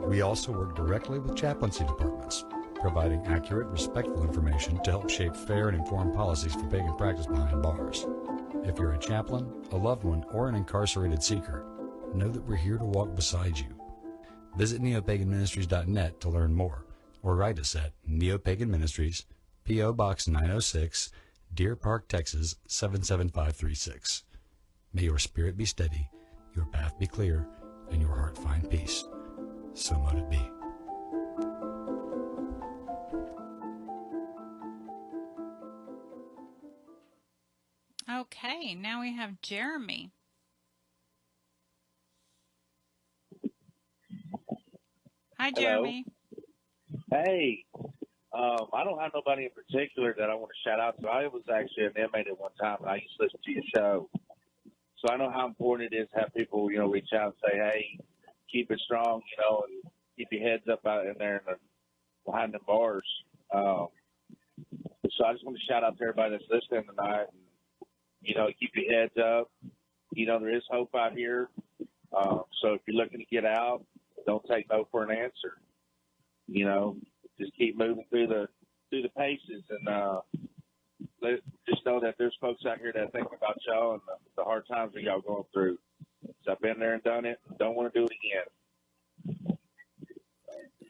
We also work directly with chaplaincy departments, providing accurate, respectful information to help shape fair and informed policies for pagan practice behind bars. If you're a chaplain, a loved one, or an incarcerated seeker, know that we're here to walk beside you. Visit neopaganministries.net to learn more, or write us at Neo-Pagan Ministries, P.O. Box 906, Deer Park, Texas 77536. May your spirit be steady, your path be clear, and your heart find peace. So mote it be. Okay, now we have Jeremy. Hi, Jeremy. Hey, I don't have nobody in particular that I want to shout out to. I was actually an inmate at one time, and I used to listen to your show. So I know how important it is to have people, reach out and say, hey, keep it strong, and keep your heads up out in there behind the bars. So I just want to shout out to everybody that's listening tonight. And, keep your heads up. There is hope out here. So if you're looking to get out, don't take no for an answer. Just keep moving through the paces, and just know that there's folks out here that think about y'all and the hard times that y'all going through. So I've been there and done it. Don't want to do it again.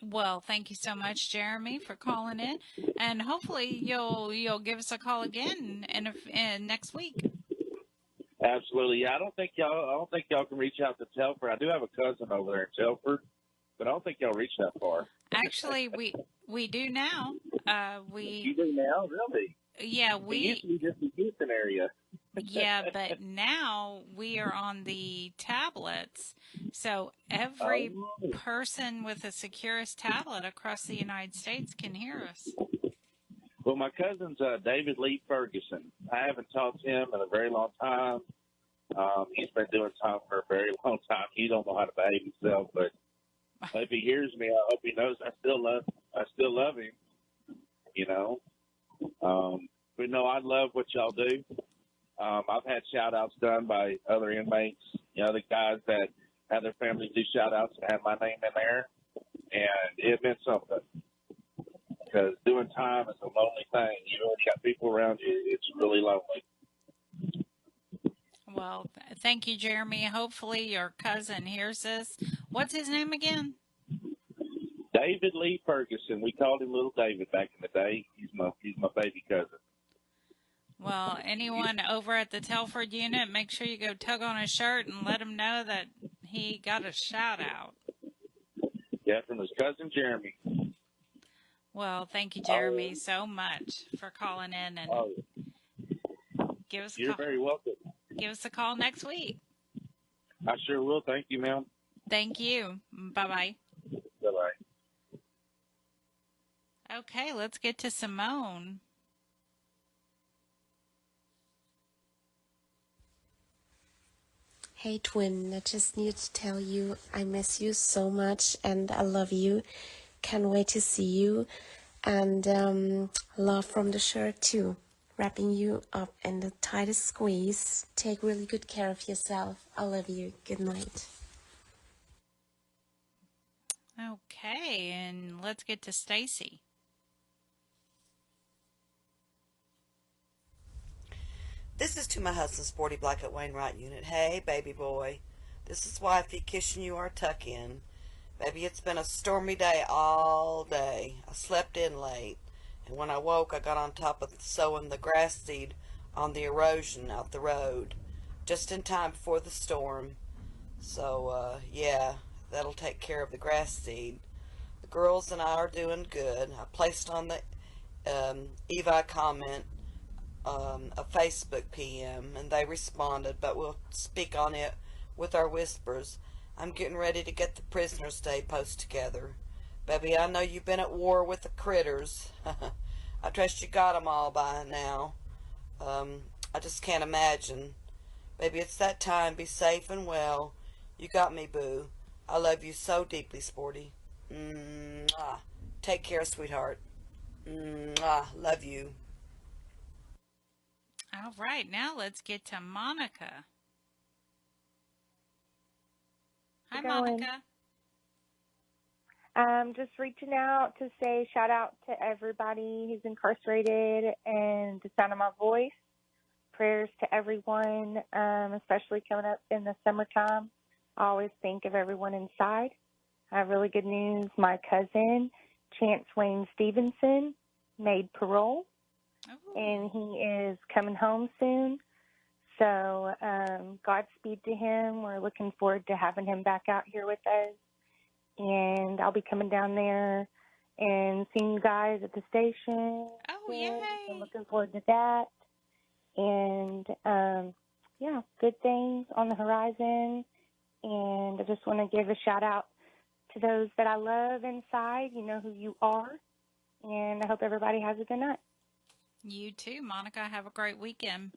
Well, thank you so much, Jeremy, for calling in, and hopefully you'll give us a call again in next week. Absolutely, yeah. I don't think y'all can reach out to Telford. I do have a cousin over there in Telford, but I don't think y'all reach that far. Actually, we do now. You do now, really? Yeah, It used to be just the Houston area. Yeah, but now we are on the tablets, so every person with a Securus tablet across the United States can hear us. Well, my cousin's David Lee Ferguson. I haven't talked to him in a very long time. He's been doing time for a very long time. He don't know how to behave himself, but if he hears me, I hope he knows I still love him. But no, I love what y'all do. I've had shout outs done by other inmates, the guys that had their families do shout outs and had my name in there, and it meant something. Because doing time is a lonely thing. You already got people around you. It's really lonely. Well, thank you, Jeremy. Hopefully your cousin hears this. What's his name again? David Lee Ferguson. We called him Little David back in the day. He's my baby cousin. Well, anyone over at the Telford unit, make sure you go tug on his shirt and let him know that he got a shout out. Yeah, from his cousin Jeremy. Well, thank you, Jeremy, so much for calling in and give us a call. You're very welcome. Give us a call next week. I sure will. Thank you, ma'am. Thank you. Bye-bye. Bye-bye. Okay, let's get to Simone. Hey, twin, I just need to tell you I miss you so much and I love you. Can't wait to see you. And love from the shirt, too. Wrapping you up in the tightest squeeze. Take really good care of yourself. I love you. Good night. Okay, and let's get to Stacy. This is to my husband, Sporty Black at Wainwright Unit. Hey, baby boy. This is wifey kissing you our tuck in. Baby, it's been a stormy day all day. I slept in late. And when I woke, I got on top of sowing the grass seed on the erosion out the road. Just in time before the storm. So, yeah, that'll take care of the grass seed. The girls and I are doing good. I placed on the Evi comment a Facebook PM, and they responded, but we'll speak on it with our whispers. I'm getting ready to get the Prisoner's Day post together. Baby, I know you've been at war with the critters. I trust you got 'em all by now. I just can't imagine. Baby, it's that time. Be safe and well. You got me, boo. I love you so deeply, Sporty. Mwah. Take care, sweetheart. Mwah. Love you. All right, now let's get to Monica. Hi, Monica. Just reaching out to say shout out to everybody who's incarcerated and the sound of my voice. Prayers to everyone, especially coming up in the summertime. I always think of everyone inside. I have really good news. My cousin, Chance Wayne Stevenson, made parole, and he is coming home soon. So Godspeed to him. We're looking forward to having him back out here with us. And I'll be coming down there and seeing you guys at the station. Oh, yay. I'm looking forward to that. And, yeah, good things on the horizon. And I just want to give a shout out to those that I love inside. You know who you are. And I hope everybody has a good night. You too, Monica. Have a great weekend.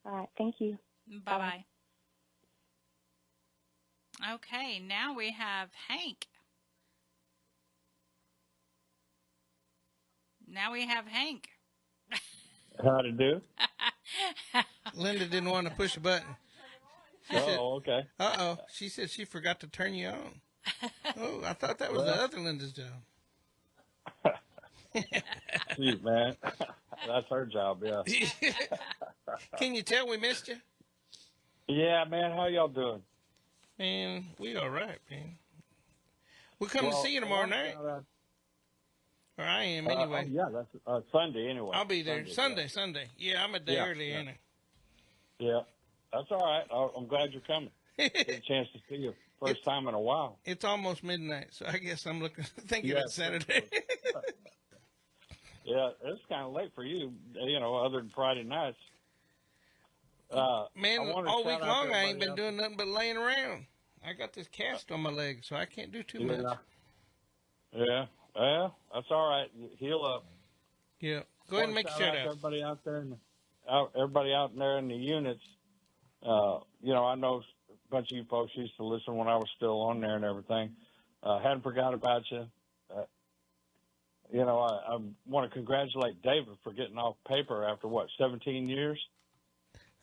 All right. Thank you. Bye-bye. Okay, now we have Hank. How to do? Linda didn't want to push a button. Okay. Uh-oh. She said she forgot to turn you on. Oh, I thought that was the other Linda's job. Shoot, man. That's her job, yeah. Can you tell we missed you? Yeah, man. How y'all doing? Man, we all right, man. We'll come to see you tomorrow night. Or I am, anyway. Yeah, that's Sunday, anyway. I'll be there. Sunday. Yeah, I'm a day early, ain't I? Yeah, that's all right. I'm glad you're coming. Get a chance to see you first time in a while. It's almost midnight, so I guess I'm thinking it's Saturday. Yeah, it's kind of late for you, other than Friday nights. Man, all week long I ain't been doing nothing but laying around. I got this cast on my leg, so I can't do too much. Yeah, well, that's all right. Heal up. Yeah, go ahead and make a shout out. Everybody out there, everybody out there in the units. I know a bunch of you folks used to listen when I was still on there and everything. Hadn't forgot about you. I want to congratulate David for getting off paper after 17 years?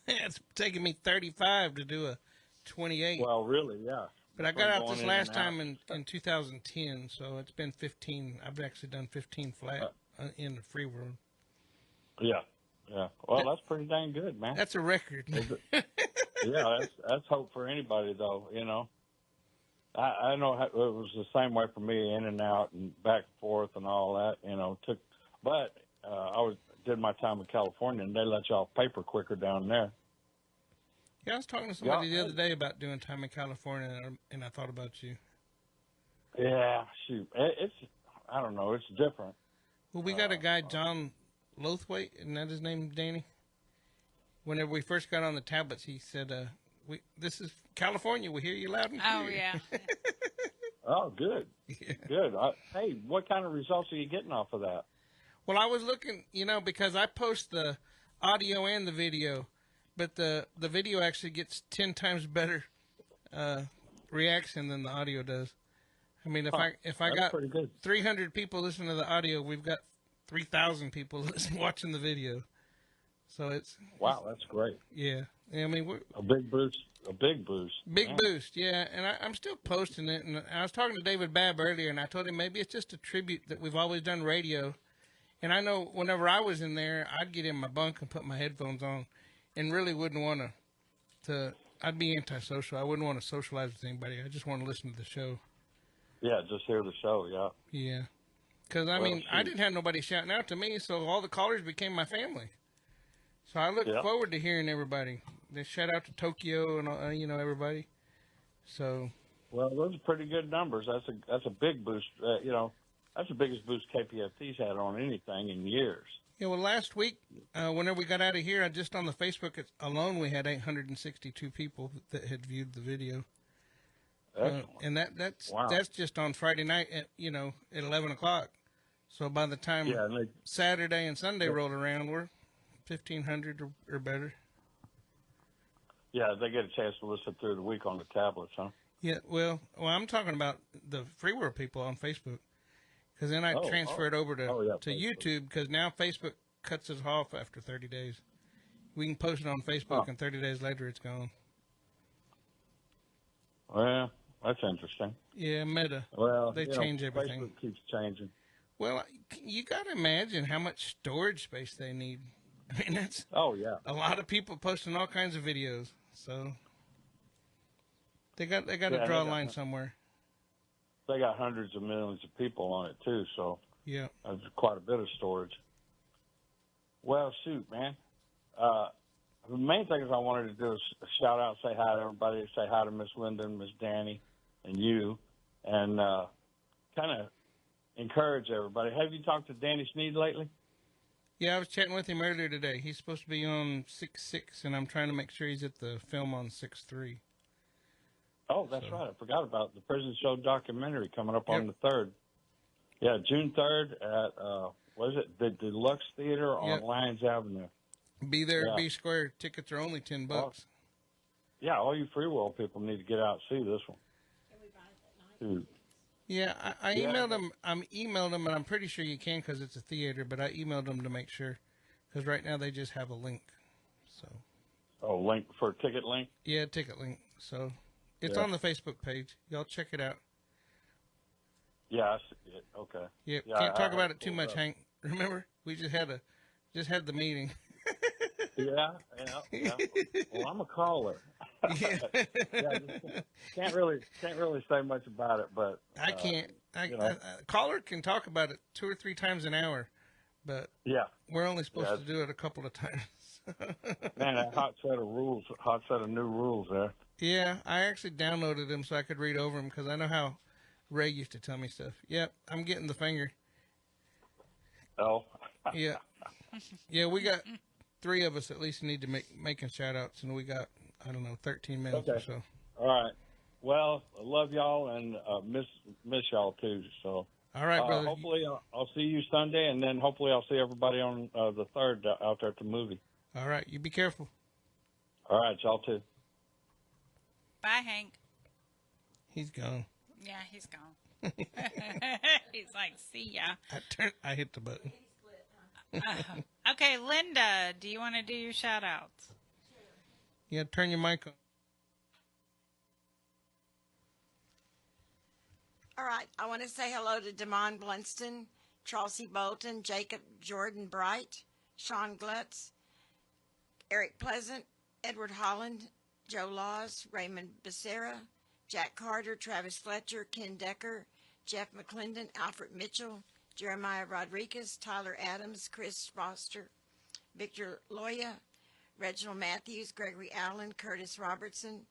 It's taken me 35 to do a 28. Well, really, yeah. But I got out this last time in 2010, so it's been 15. I've actually done 15 flat in the free world. Yeah. Well, that's pretty dang good, man. That's a record. Yeah, that's hope for anybody, though, I know it was the same way for me, in and out and back and forth and all that, But I did my time in California, and they let you off paper quicker down there. Yeah, I was talking to somebody the other day about doing time in California, and I thought about you. Yeah, shoot. I don't know. It's different. Well, we got a guy, John Lothwaite, isn't that his name, Dani? Whenever we first got on the tablets, he said, this is California. We hear you loud and clear. Oh, yeah. Oh, good. Yeah. Good. Hey, what kind of results are you getting off of that? Well, I was looking, because I post the audio and the video, but the video actually gets 10 times better reaction than the audio does. I mean, if I got 300 people listening to the audio, we've got 3,000 people watching the video. So wow, that's great. Yeah, I mean a big boost. Big boost, yeah. And I'm still posting it. And I was talking to David Babb earlier, and I told him maybe it's just a tribute that we've always done radio. And I know whenever I was in there, I'd get in my bunk and put my headphones on, and really wouldn't want to. I'd be antisocial. I wouldn't want to socialize with anybody. I just want to listen to the show. Yeah, just hear the show. Yeah. Yeah, because I didn't have nobody shouting out to me, so all the callers became my family. So I look forward to hearing everybody. They shout out to Tokyo and everybody. So. Well, those are pretty good numbers. That's a big boost. That's the biggest boost KPFT's had on anything in years. Yeah. Well, last week, whenever we got out of here, just on the Facebook alone, we had 862 people that had viewed the video. And that's just on Friday night at 11 o'clock. So by the time Saturday and Sunday rolled around, we're 1,500 or better. Yeah, they get a chance to listen through the week on the tablets, huh? Yeah, well, I'm talking about the free world people on Facebook, because then I transfer it over to YouTube, because now Facebook cuts us off after 30 days. We can post it on Facebook, and 30 days later it's gone. Well, that's interesting. Yeah, Meta. Well, they change everything. Facebook keeps changing. Well, you got to imagine how much storage space they need. I mean, that's a lot of people posting all kinds of videos, so they got to draw a line somewhere. They got hundreds of millions of people on it too, so yeah, that's quite a bit of storage. Well, shoot, man. The main thing is I wanted to do is shout out, say hi to everybody, say hi to Miss Linda and Miss Dani and you, and kind of encourage everybody. Have you talked to Danny Sneed lately? Yeah, I was chatting with him earlier today. He's supposed to be on 6/6, and I'm trying to make sure he's at the film on 6/3. Oh, that's right. I forgot about the Prison Show documentary coming up on the 3rd. Yeah, June 3rd at, what is it, the Deluxe Theater on Lyons Avenue. Be there, be square. Tickets are only $10. Yeah, all you free will people need to get out and see this one. Yeah, I emailed him. I emailed him, and I'm pretty sure you can because it's a theater. But I emailed him to make sure, because right now they just have a link. So. Oh, link for a ticket link? Yeah, ticket link. So it's on the Facebook page. Y'all check it out. Yeah, I see it. Okay. Yeah, can't talk about it too much, Hank. Remember, we just had the meeting. Yeah. Well, I'm a caller. Yeah. Can't really say much about it, but I can't. Caller can talk about it 2 or 3 times an hour, but we're only supposed to do it a couple of times. Man, a hot set of new rules there. Yeah, I actually downloaded them so I could read over them because I know how Ray used to tell me stuff. Yep, I'm getting the finger. Oh. Yeah. Yeah, we got 3 of us at least need to making shout outs, and we got, 13 minutes or so. All right. Well, I love y'all and miss y'all too. So. All right, brother. Hopefully I'll see you Sunday, and then hopefully I'll see everybody on the 3rd out there at the movie. All right. You be careful. All right, y'all too. Bye, Hank. He's gone. Yeah, he's gone. He's like, see ya. I hit the button. Okay, Linda, do you want to do your shout outs? Yeah, turn your mic on. All right. I want to say hello to Damon Blunston, Chelsea Bolton, Jacob Jordan Bright, Sean Glutz, Eric Pleasant, Edward Holland, Joe Laws, Raymond Becerra, Jack Carter, Travis Fletcher, Ken Decker, Jeff McClendon, Alfred Mitchell, Jeremiah Rodriguez, Tyler Adams, Chris Foster, Victor Loya, Reginald Matthews, Gregory Allen, Curtis Robertson,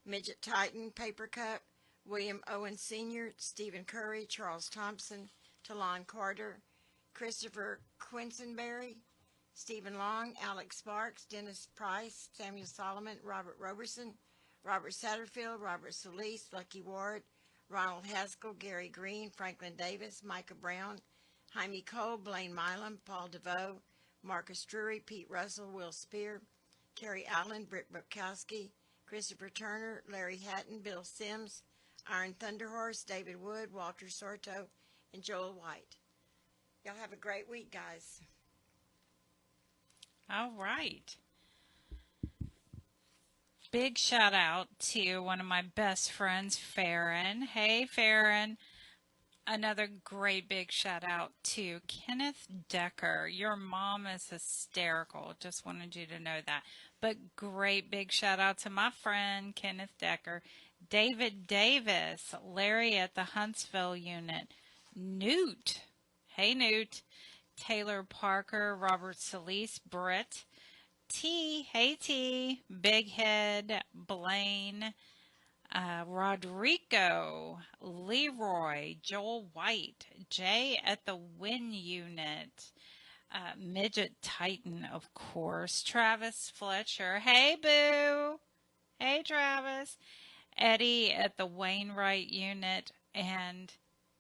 Midget Titan, Paper Cup, William Owen Sr., Stephen Curry, Charles Thompson, Talon Carter, Christopher Quinsonberry, Stephen Long, Alex Sparks, Dennis Price, Samuel Solomon, Robert Roberson, Robert Satterfield, Robert Solis, Lucky Ward, Ronald Haskell, Gary Green, Franklin Davis, Micah Brown, Jaime Cole, Blaine Milam, Paul DeVoe, Marcus Drury, Pete Russell, Will Spear, Terry Allen, Britt Bukowski, Christopher Turner, Larry Hatton, Bill Sims, Iron Thunderhorse, David Wood, Walter Sorto, and Joel White. Y'all have a great week, guys. All right. Big shout out to one of my best friends, Farron. Hey, Farron. Another great big shout out to Kenneth Decker. Your mom is hysterical. Just wanted you to know that. But great big shout out to my friend, Kenneth Decker. David Davis, Larry at the Huntsville unit, Newt. Hey, Newt. Taylor Parker, Robert Solis, Brett, T, hey T, Big Head, Blaine, Rodrigo, Leroy, Joel White, Jay at the Win unit, Midget Titan, of course, Travis Fletcher, hey Boo, hey Travis, Eddie at the Wainwright unit, and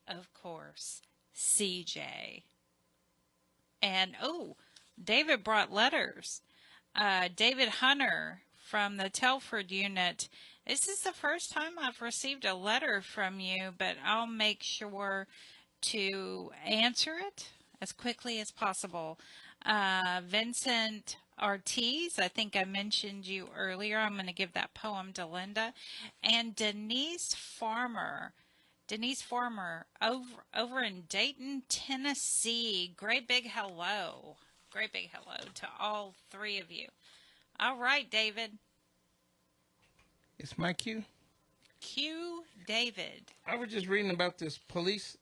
of course, CJ. And, David brought letters. David Hunter from the Telford unit. This is the first time I've received a letter from you, but I'll make sure to answer it as quickly as possible. Vincent Ortiz, I think I mentioned you earlier. I'm going to give that poem to Linda. And Denise Farmer. Over in Dayton, Tennessee. Great big hello. Great big hello to all 3 of you. All right, David. It's my cue. Cue David. I was just reading about this police.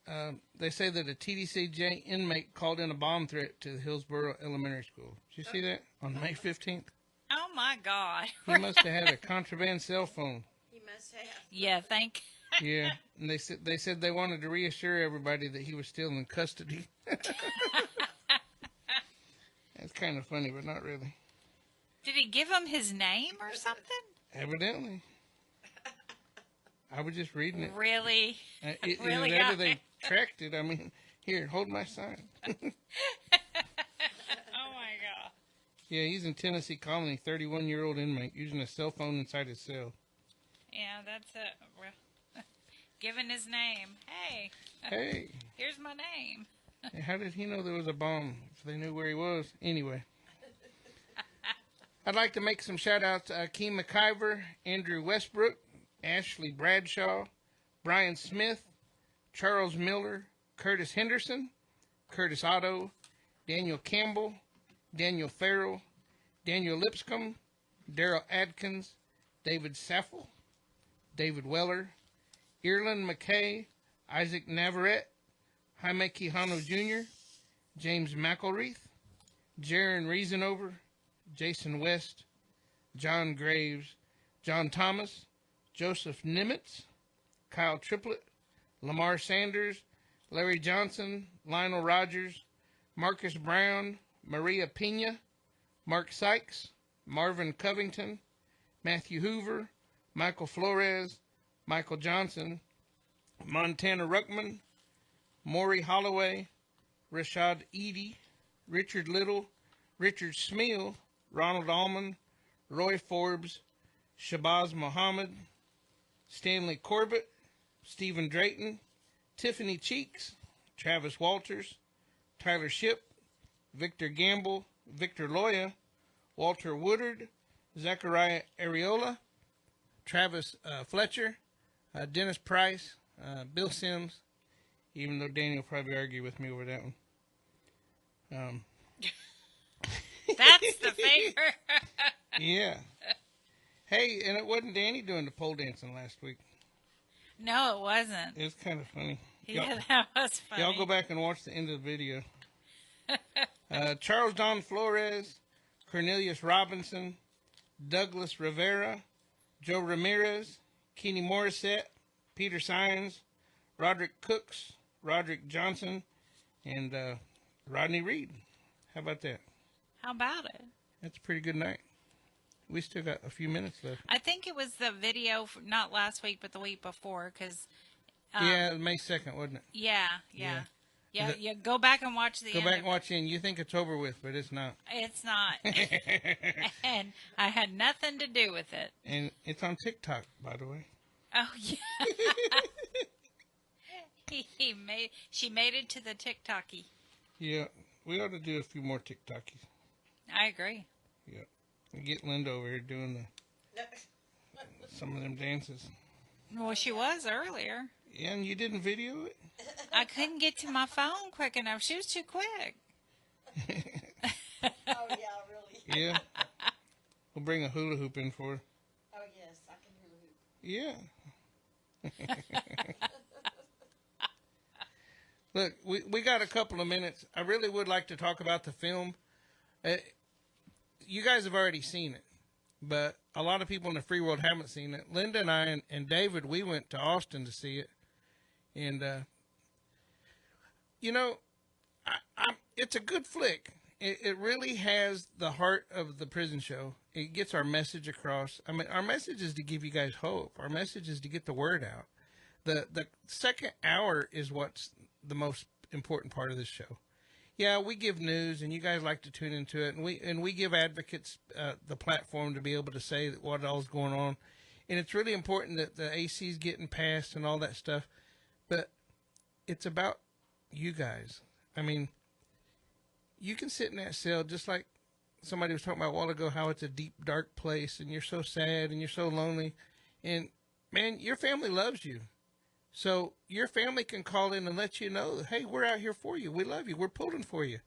They say that a TDCJ inmate called in a bomb threat to the Hillsborough Elementary School. Did you see that on May 15th? Oh, my God. He must have had a contraband cell phone. He must have. Yeah, thank Yeah, and they said they wanted to reassure everybody that he was still in custody. That's kind of funny, but not really. Did he give him his name or something? Evidently. I was just reading it. Really? Really? Whenever they tracked it, I mean, here, hold my sign. Oh my God. Yeah, he's in Tennessee Colony, 31-year-old inmate, using a cell phone inside his cell. Yeah, that's it. Giving his name. Hey. Hey. Here's my name. How did he know there was a bomb if they knew where he was? Anyway. I'd like to make some shout-outs to Akeem McIver, Andrew Westbrook, Ashley Bradshaw, Brian Smith, Charles Miller, Curtis Henderson, Curtis Otto, Daniel Campbell, Daniel Farrell, Daniel Lipscomb, Daryl Adkins, David Saffel, David Weller, Ireland McKay, Isaac Navarrete, Jaime Quijano Jr., James McElreath, Jaron Reasonover, Jason West, John Graves, John Thomas, Joseph Nimitz, Kyle Triplett, Lamar Sanders, Larry Johnson, Lionel Rogers, Marcus Brown, Maria Pena, Mark Sykes, Marvin Covington, Matthew Hoover, Michael Flores, Michael Johnson, Montana Ruckman, Maury Holloway, Rashad Eady, Richard Little, Richard Smeal, Ronald Allman, Roy Forbes, Shabazz Muhammad, Stanley Corbett, Stephen Drayton, Tiffany Cheeks, Travis Walters, Tyler Ship, Victor Gamble, Victor Loya, Walter Woodard, Zachariah Areola, Travis Fletcher, Dennis Price, Bill Sims, even though Danny will probably argue with me over that one. That's the finger. Yeah. Hey, and it wasn't Danny doing the pole dancing last week. No, it wasn't. It's kind of funny. Yeah, that was funny. Y'all go back and watch the end of the video. Charles Don Flores, Cornelius Robinson, Douglas Rivera, Joe Ramirez, Kenny Morissette, Peter Sines, Roderick Cooks, Roderick Johnson, and Rodney Reed. How about that? How about it? That's a pretty good night. We still got a few minutes left. I think it was the video, not last week, but the week before, because... yeah, May 2nd, wasn't it? Yeah. You go back and watch the Go back and watch it, and you think it's over with, but it's not. It's not. And I had nothing to do with it. And it's on TikTok, by the way. Oh, yeah. She made it to the TikToky. Yeah, we ought to do a few more TikTokies. I agree. Yeah. And get Linda over here doing some of them dances. Well, she was earlier. Yeah, and you didn't video it? I couldn't get to my phone quick enough. She was too quick. Oh, yeah, really? Yeah. We'll bring a hula hoop in for her. Oh, yes, I can hula hoop. Yeah. Look, we got a couple of minutes. I really would like to talk about the film. You guys have already seen it, but a lot of people in the free world haven't seen it. Linda and I and David, we went to Austin to see it. And, you know, it's a good flick. It really has the heart of the prison show. It gets our message across. I mean, our message is to give you guys hope. Our message is to get the word out. The second hour is what's the most important part of this show. Yeah, we give news, and you guys like to tune into it, and we give advocates the platform to be able to say what all's going on. And it's really important that the AC's getting passed and all that stuff. But it's about you guys. I mean, you can sit in that cell just like somebody was talking about a while ago, how it's a deep, dark place, and you're so sad and you're so lonely. And, man, your family loves you. So your family can call in and let you know, hey, we're out here for you. We love you. We're pulling for you.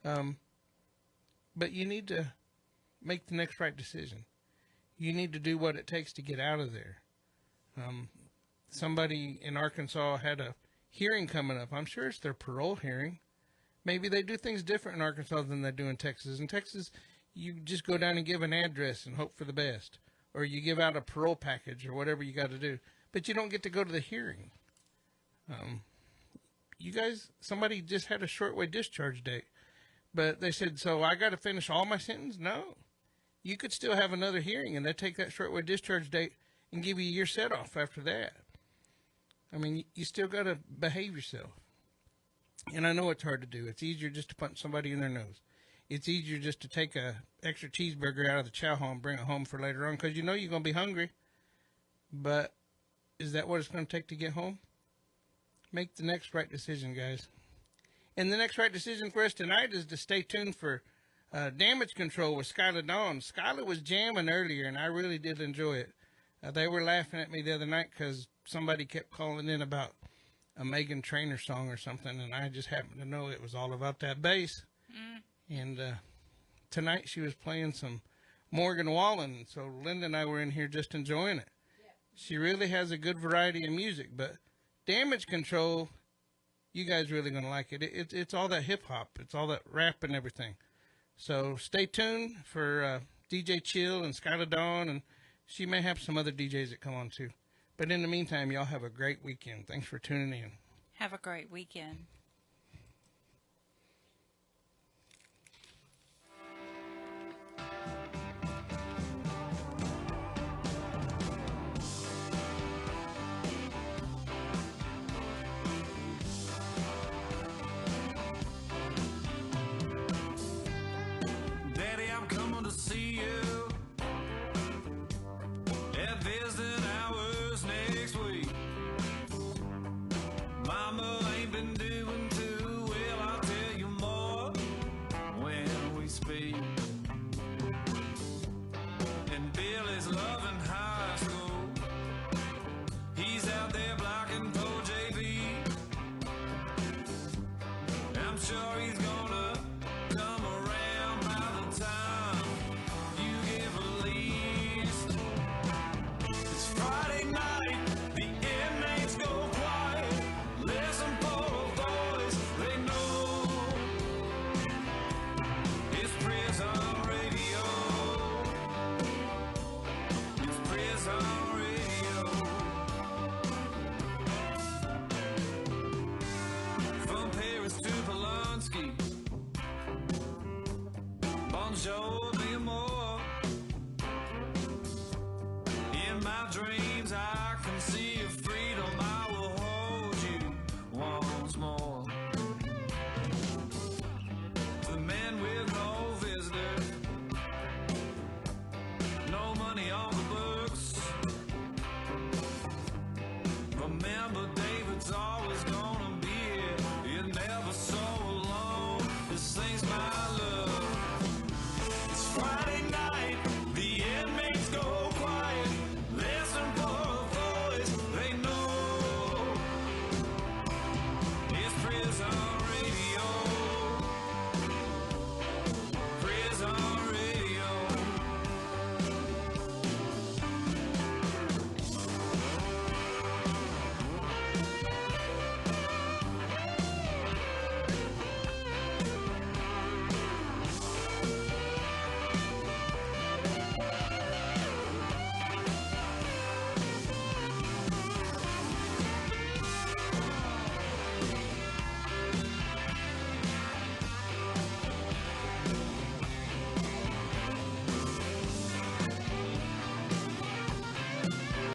But you need to make the next right decision. You need to do what it takes to get out of there. Somebody in Arkansas had a hearing coming up. I'm sure it's their parole hearing. Maybe they do things different in Arkansas than they do in Texas. In Texas, you just go down and give an address and hope for the best. Or you give out a parole package or whatever you got to do. but you don't get to go to the hearing. You guys, somebody just had a short-way discharge date, but they said, so I got to finish all my sentence? No. You could still have another hearing, and they take that short-way discharge date and give you a year set-off after that. I mean, you still got to behave yourself. And I know it's hard to do. It's easier just to punch somebody in their nose. It's easier just to take a extra cheeseburger out of the chow hall and bring it home for later on, because you know you're going to be hungry. But is that what it's going to take to get home? Make the next right decision, guys. And the next right decision for us tonight is to stay tuned for Damage Control with Skylar Dawn. Skylar was jamming earlier, and I really did enjoy it. They were laughing at me the other night because somebody kept calling in about a Meghan Trainor song or something, and I just happened to know it was all about that bass. And tonight she was playing some Morgan Wallen, so Linda and I were in here just enjoying it. She really has a good variety of music, but Damage Control, you guys really going to like it. It's all that hip-hop. It's all that rap and everything. So stay tuned for DJ Chill and Skylar Dawn, and she may have some other DJs that come on too. But in the meantime, y'all have a great weekend. Thanks for tuning in. Have a great weekend. Daddy, I'm coming to see you at visiting hours next week. Mama ain't been doing too well, I'll tell you more when we speak. And Billy's loving high school. He's out there blocking for JV. I'm sure he's gonna come around by the time you give a least. It's Friday night.